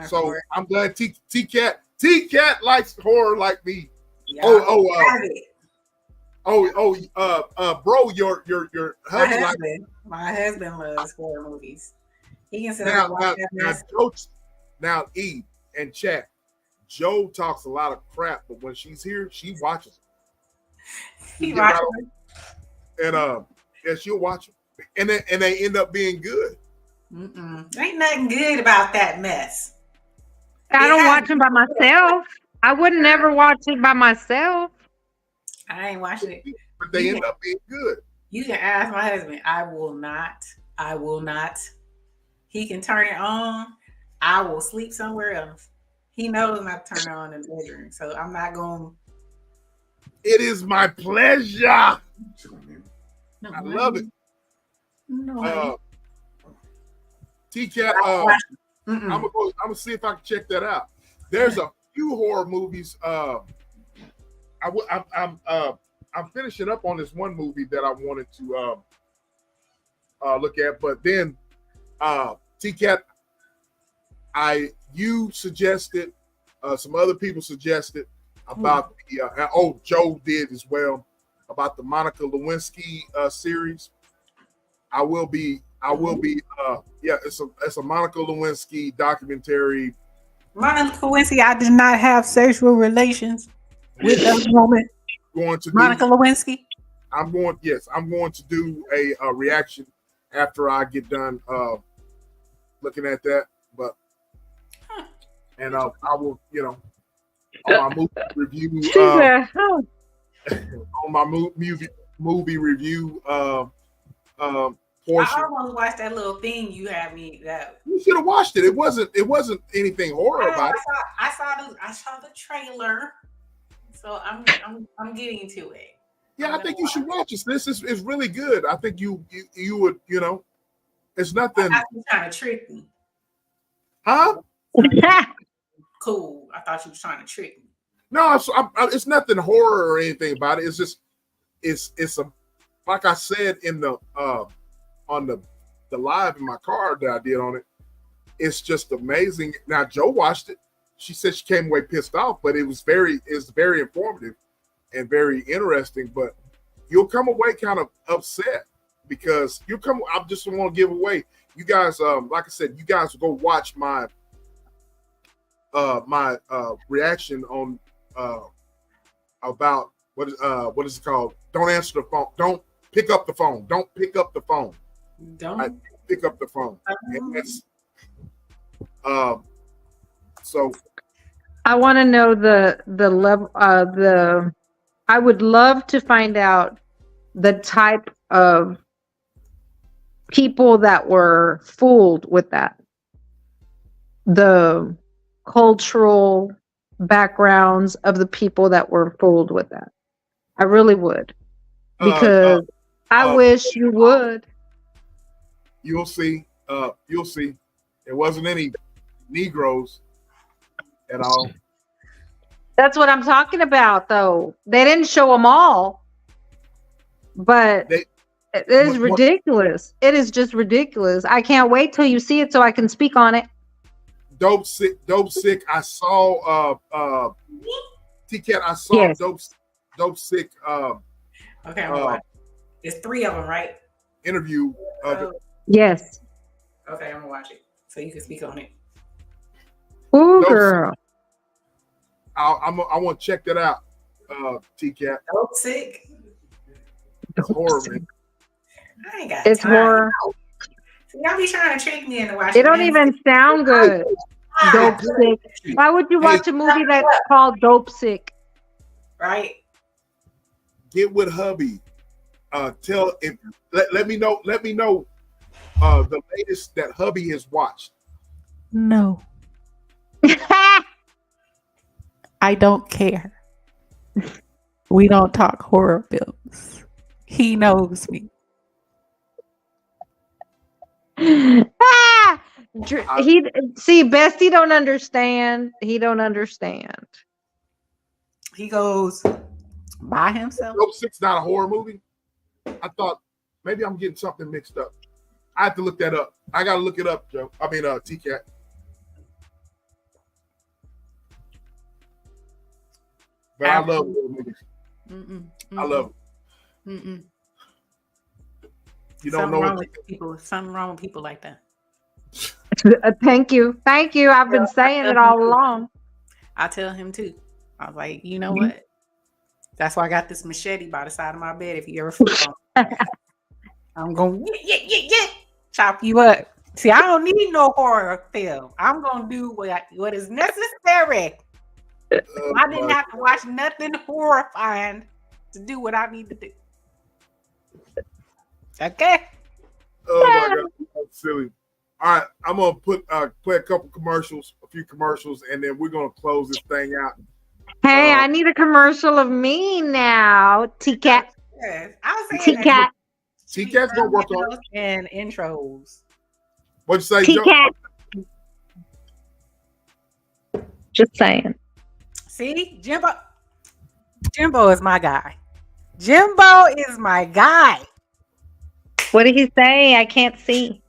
So I'm glad T-Cat likes horror like me. Yeah, bro, your husband my husband loves horror movies. He can sit up and watch that mess. Now Eve and chat. Joe talks a lot of crap, but when she's here, she watches. He watches. And yeah, she'll watch them, and they end up being good. Ain't nothing good about that mess. I don't watch them by myself. I would never watch it by myself. I ain't watching it. But they end up being good. You can ask my husband. I will not. He can turn it on. I will sleep somewhere else. He knows not to turn it on in the bedroom, so I'm not going. It is my pleasure. I love it. No. T-Cat, I'm gonna see if I can check that out. There's a few horror movies. I'm finishing up on this one movie that I wanted to look at, but then T-Cat, you suggested, some other people suggested about the Joe did as well, about the Monica Lewinsky series. I will be it's a Monica Lewinsky documentary. Monica Lewinsky, I did not have sexual relations with that woman. Monica Lewinsky. I'm going to do a reaction after I get done looking at that. But and I will, on my movie review on my movie review portion. I almost watched that little thing you had me that. You should have watched it. It wasn't anything horror about it. I saw the trailer, so I'm getting to it. Yeah, I think you should watch it. This is really good. I think you would, it's nothing. I thought you were trying to trick me. Huh? Cool. I thought you were trying to trick me. No, it's nothing horror or anything about it. It's just it's a, like I said in the on the live in my car that I did on it. It's just amazing. Now Joe watched it. She said she came away pissed off, but it's very informative and very interesting. But you'll come away kind of upset because I just want to give away. You guys, like I said, you guys go watch my reaction on about what is it called? Don't answer the phone. Don't pick up the phone. Don't pick up the phone. Don't pick up the phone. And that's so. I want to know the level. I would love to find out the type of people that were fooled with that. The cultural backgrounds of the people that were fooled with that. I really would, because I wish you would. You'll see. You'll see. There wasn't any Negroes at all. That's what I'm talking about, though. They didn't show them all, but it is ridiculous. It is just ridiculous. I can't wait till you see it so I can speak on it. Dope sick. I saw T-Cat. I saw yes. Dope sick. Okay, I'm gonna watch. There's 3 of them, right? Interview. Yes. Okay, I'm gonna watch it so you can speak on it. Ooh, girl. I want to check that out. T-Cat. Dope sick. It's horror, man. I ain't got it's time. horror. Y'all be trying to trick me into watching. It don't even sound good. Dope sick. Why would you watch a movie that's called Dope Sick? Right. Get with hubby. Let me know. Let me know the latest that hubby has watched. No. I don't care. We don't talk horror films. He knows me. Bestie don't understand. He don't understand. He goes by himself. Dope Sick's not a horror movie. I thought maybe I'm getting something mixed up. I have to look that up. I gotta look it up, Joe. I mean, T-Cat. But I love little niggas. I love them. You don't know what people. Something wrong with people like that. Thank you. I've been saying it all along. I tell him too. I was like, you know what? That's why I got this machete by the side of my bed. If you ever flip on, I'm gonna chop you up. See, I don't need no horror film. I'm gonna do what is necessary. I didn't have to watch nothing horrifying to do what I need to do. Okay. Oh my God, that's silly. All right, I'm gonna play a few commercials, and then we're gonna close this thing out. Hey, I need a commercial of me now, T-Cat. Yes, I was saying T-Cat. T-Cat's gonna work on and intros. What'd you say, T-Cat. Joe? Just saying. See, Jimbo is my guy. Jimbo is my guy. What did he say? I can't see.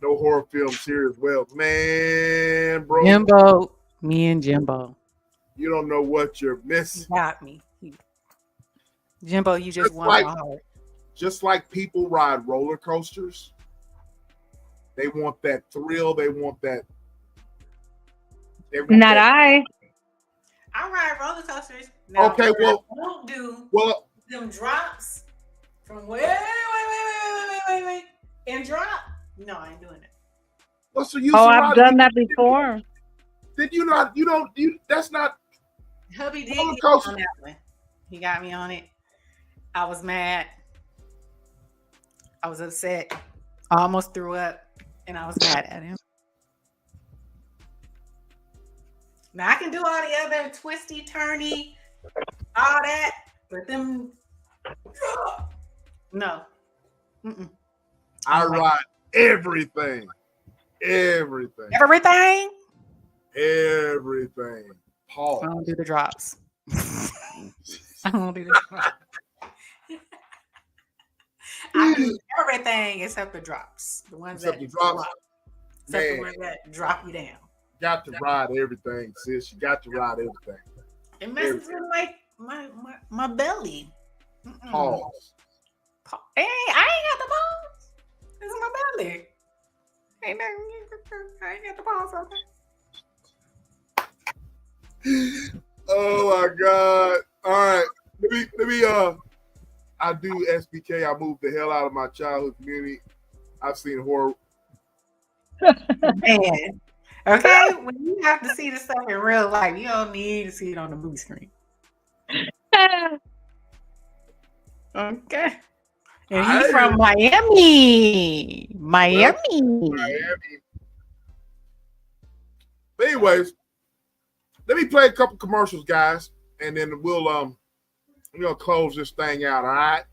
No horror films here as well, man, bro. Jimbo, me and Jimbo. You don't know what you're missing. You got me. Jimbo, you just won my heart. Just like people ride roller coasters, they want that thrill. They want that. I ride roller coasters. Now, okay, well, I won't do them drops from wait, and drop. No, I ain't doing it. Well, so I've done that before. Did you not? You don't. That's not. Hubby did get me on that one. He got me on it. I was mad. I was upset. I almost threw up, and I was mad at him. Now I can do all the other twisty, turny, all that, but them, no. I ride everything. Pause. I don't do the drops. I don't do the drops. I do everything except the drops. The ones that drop. Except the ones that drop you down. Got to ride everything, sis. You got to ride everything. It messes with like my belly. Pause. I ain't got the balls. It's my belly. I ain't got the balls on there. Oh my God. All right. Let me I do SBK. I moved the hell out of my childhood community. I've seen horror. Man. Okay, when you have to see the stuff in real life, you don't need to see it on the movie screen. Okay. And he's from Miami. But anyways, let me play a couple commercials, guys, and then we're gonna close this thing out. All right.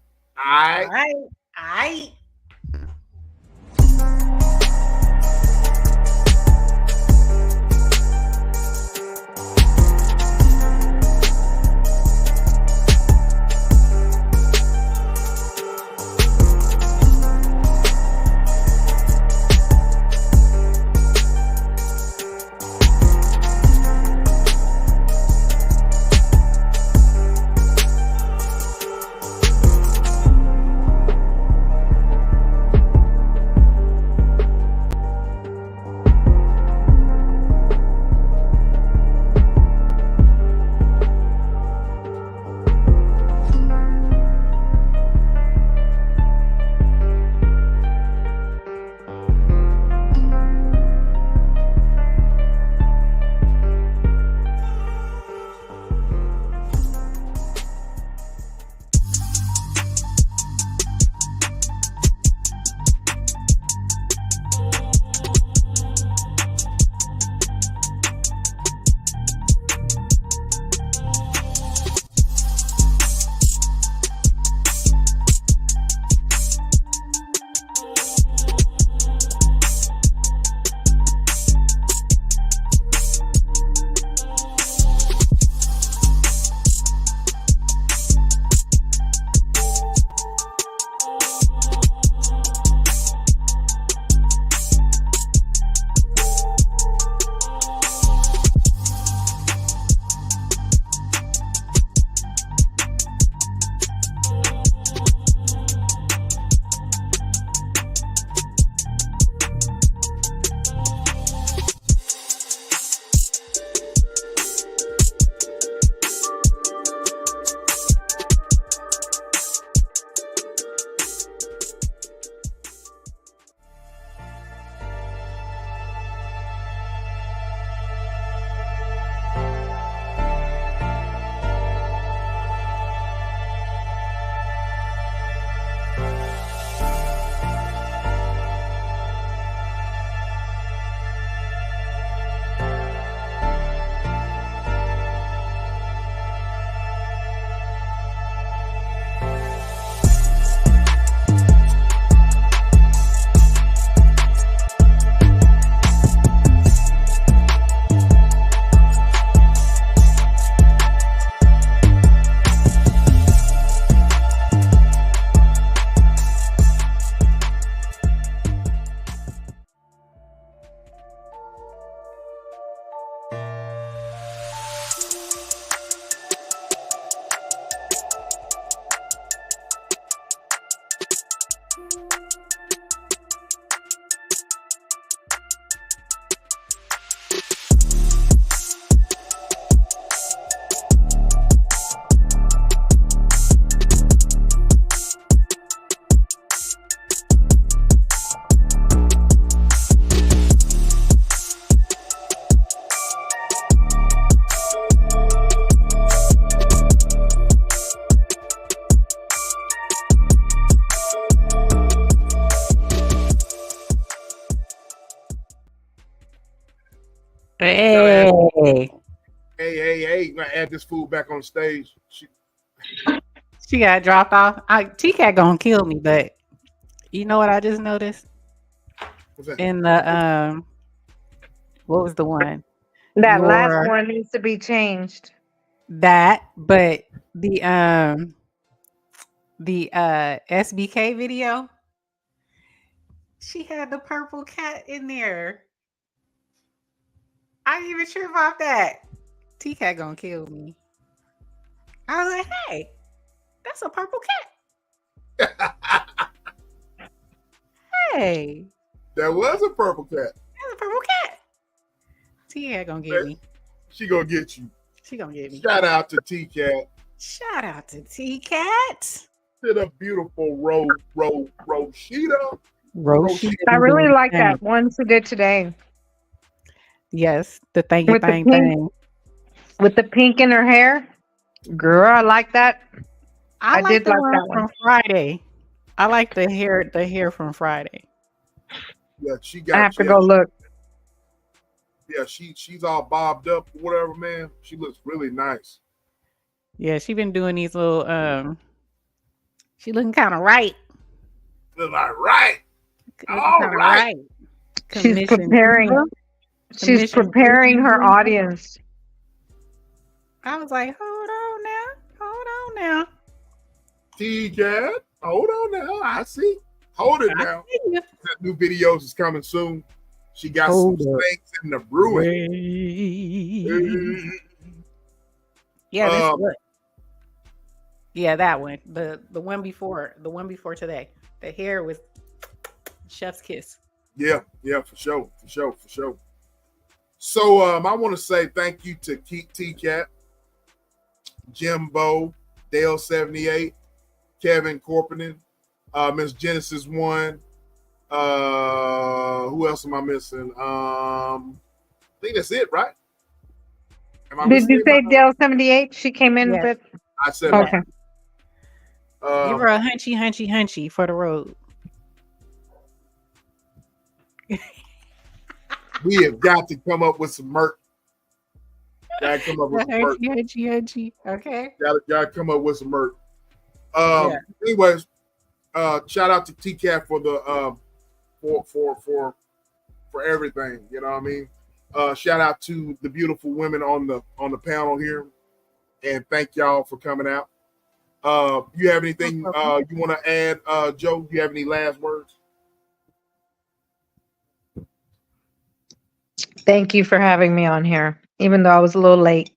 Hey. Hey, gonna add this fool back on stage. She got dropped off. T-Cat gonna kill me, but you know what I just noticed? What's that? In the what was the one? That last one needs to be changed. But the SBK video, she had the purple cat in there. I didn't even trip off that. T-Cat gonna kill me. I was like, hey, that's a purple cat. Hey. That was a purple cat. That's a purple cat. T-Cat gonna get me. She gonna get you. She gonna get me. Shout out to T-Cat. Shout out to T-Cat. To the beautiful Roshita. I really like that one she did today. Yes, the thing. With the pink in her hair. Girl, I like that. I did like that from one. Friday. I like the hair from Friday. Yeah, she got. I have to go look. Yeah, she's all bobbed up or whatever, man. She looks really nice. Yeah, she been doing these little she looking kind of right. Look like right. All right. She's preparing. She's preparing her audience. I was like, hold on now. T-Cat, hold on now. I see. Hold it now. That new videos is coming soon. She got some things in the brewing. Yeah, this one. Yeah, that one. The one before today. The hair was chef's kiss. Yeah, for sure. So I want to say thank you to T-Cat, Jimbo, Dale 78, Kevin Corponin, Miss Genesis 1. Who else am I missing? I think that's it, right? Did you say Dale 78? She came in with. I said okay. Give her a hunchy for the road. We have got to come up with some merch. Gotta come up with some merch. Hunchy. Okay. Gotta come up with some merch. Anyways, shout out to T-Cat for the for everything. You know what I mean? Shout out to the beautiful women on the panel here, and thank y'all for coming out. You have anything you want to add, Joe? Do you have any last words? Thank you for having me on here, even though I was a little late.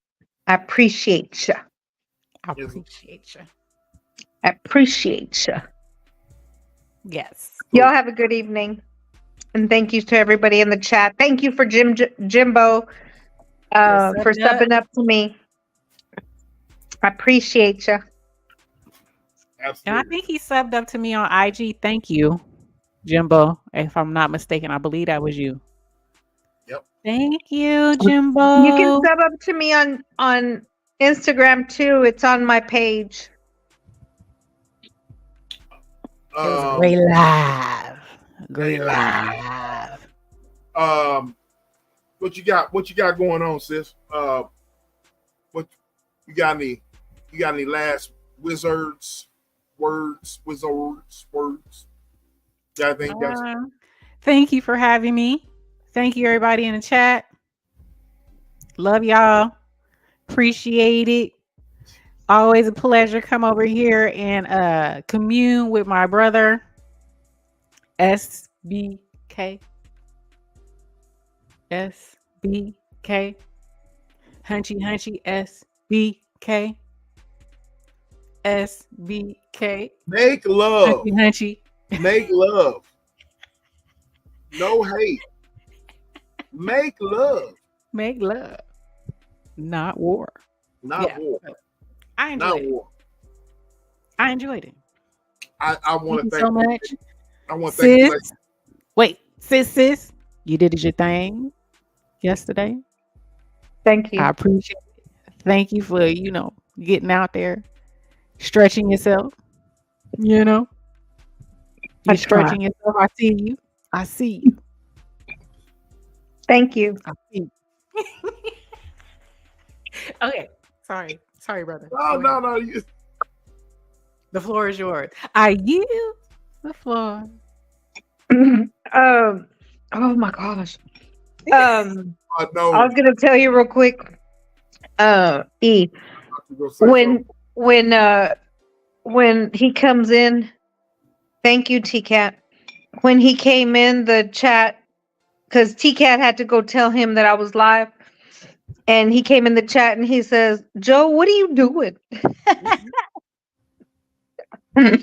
I appreciate you. Yes. Y'all have a good evening. And thank you to everybody in the chat. Thank you for Jimbo for stepping up to me. I appreciate you. Absolutely. And I think he subbed up to me on IG. Thank you, Jimbo. If I'm not mistaken, I believe that was you. Yep. Thank you, Jimbo. You can sub up to me on Instagram too. It's on my page. It was a great live. Great live. What you got going on, sis? What you got any last words? Thank you for having me. Thank you, everybody in the chat. Love y'all. Appreciate it. Always a pleasure. Come over here and commune with my brother, SBK. Hunchy, SBK. SBK. Make love. Hunchy. Make love. No hate. Make love. Make love. Not war. Not war. I enjoyed it. War. I enjoyed it. I want to thank you so much. I want to thank you. Wait, sis, you did your thing yesterday. Thank you. I appreciate it. Thank you for, getting out there, stretching yourself. You're stretching yourself. I see you. Thank you. I see you. Okay. Sorry, brother. No, Go no, ahead. no. You, The floor is yours. I yield the floor. Oh my gosh. I know. I was gonna tell you real quick. E, You gonna say something? when he comes in, thank you, T-Cat. When he came in the chat, because T-Cat had to go tell him that I was live, and he came in the chat and he says, "Joe, what are you doing?" That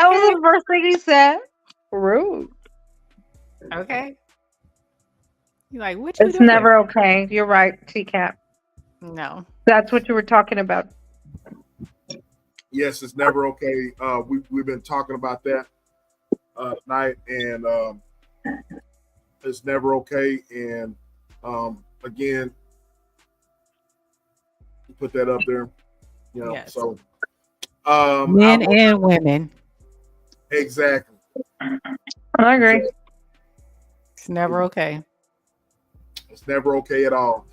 was Okay. the first thing he said. Rude. Okay. You like, what you It's doing? never okay. You're right, T-Cat. No. That's what you were talking about. Yes, it's never okay. We've been talking about that tonight, and it's never okay. And again, put that up there. You know, Yes. so Men and women. exactly. I agree. It's never okay. It's never okay at all.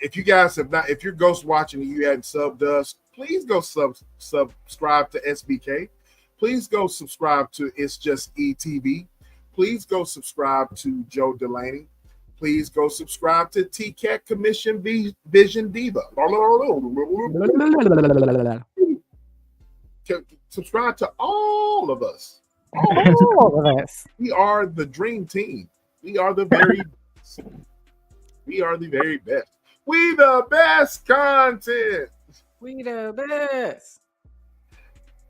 If you guys have not, if you're ghost watching and you hadn't subbed us, please go subscribe to SBK. Please go subscribe to It's Just ETV. Please go subscribe to Joe Delaney. Please go subscribe to TCAT Commission Vision Diva. Subscribe to all of us. All of us. We are the dream team. We are the very best. We are the very best. We the best content. We the best.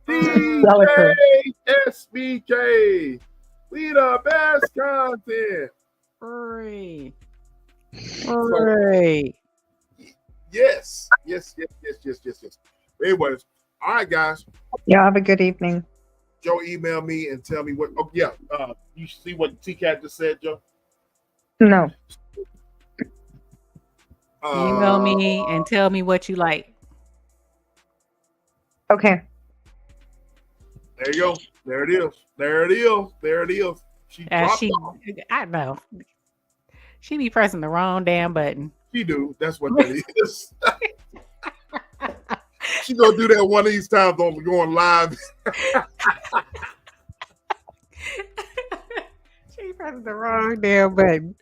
DJ SBK. We the best content. Hurry. Yes. Anyways, all right, guys. Y'all have a good evening. Joe, email me and tell me what. Oh yeah, you see what T-Cat just said, Joe? No. Email me and tell me what you like. Okay. There you go. There it is. She dropped off. I know. She be pressing the wrong damn button. She do. That's what that is. She gonna do that one of these times on going live. She pressing the wrong damn button.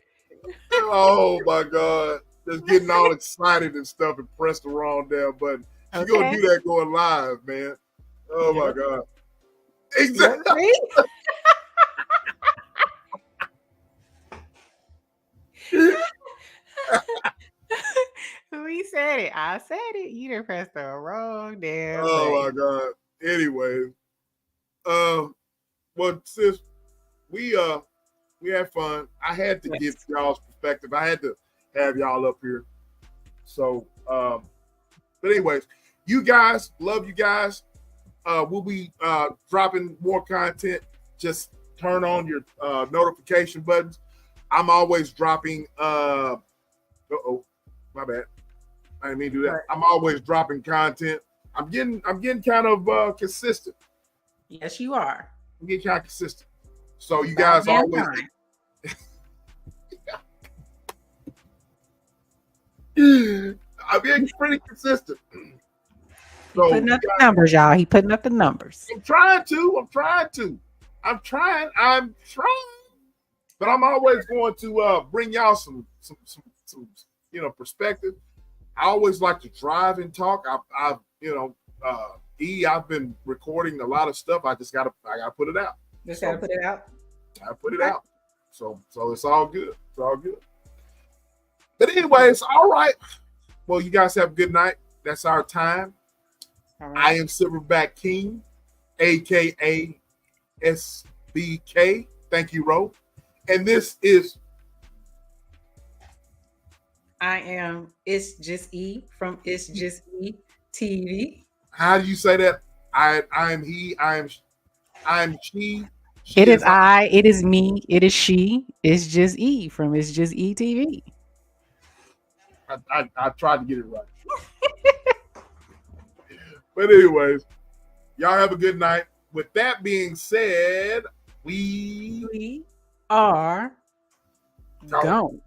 Oh my God. Just getting all excited and stuff and press the wrong damn button. She gonna do that going live, man. Oh my God. Exactly. We said it. I said it. You done pressed the wrong damn button. Oh my God. Anyway. Well, sis, we had fun. I had to give y'all's perspective. I had to have y'all up here. So but anyways, you guys, love you guys. We'll be dropping more content. Just turn on your notification buttons. I'm always dropping my bad. I didn't mean to do that. I'm always dropping content. I'm getting kind of consistent. Yes, you are. I'm getting kind of consistent. So you guys always I'm being pretty consistent. So putting up the numbers, y'all. He putting up the numbers. I'm trying to. But I'm always going to bring y'all some perspective. I always like to drive and talk. I've been recording a lot of stuff. I gotta put it out. Just gotta put it out. I put it out. So it's all good. It's all good. But anyways, all right. Well, you guys have a good night. That's our time. Right. I am Silverback King, aka SBK. Thank you, Ro. And this is I am It's Just E from It's Just E TV. How do you say that? I am he, I am she. It is I, it is me, it is she. It's Just E from It's Just E TV. I tried to get it right. But anyways, y'all have a good night. With that being said, we are gone.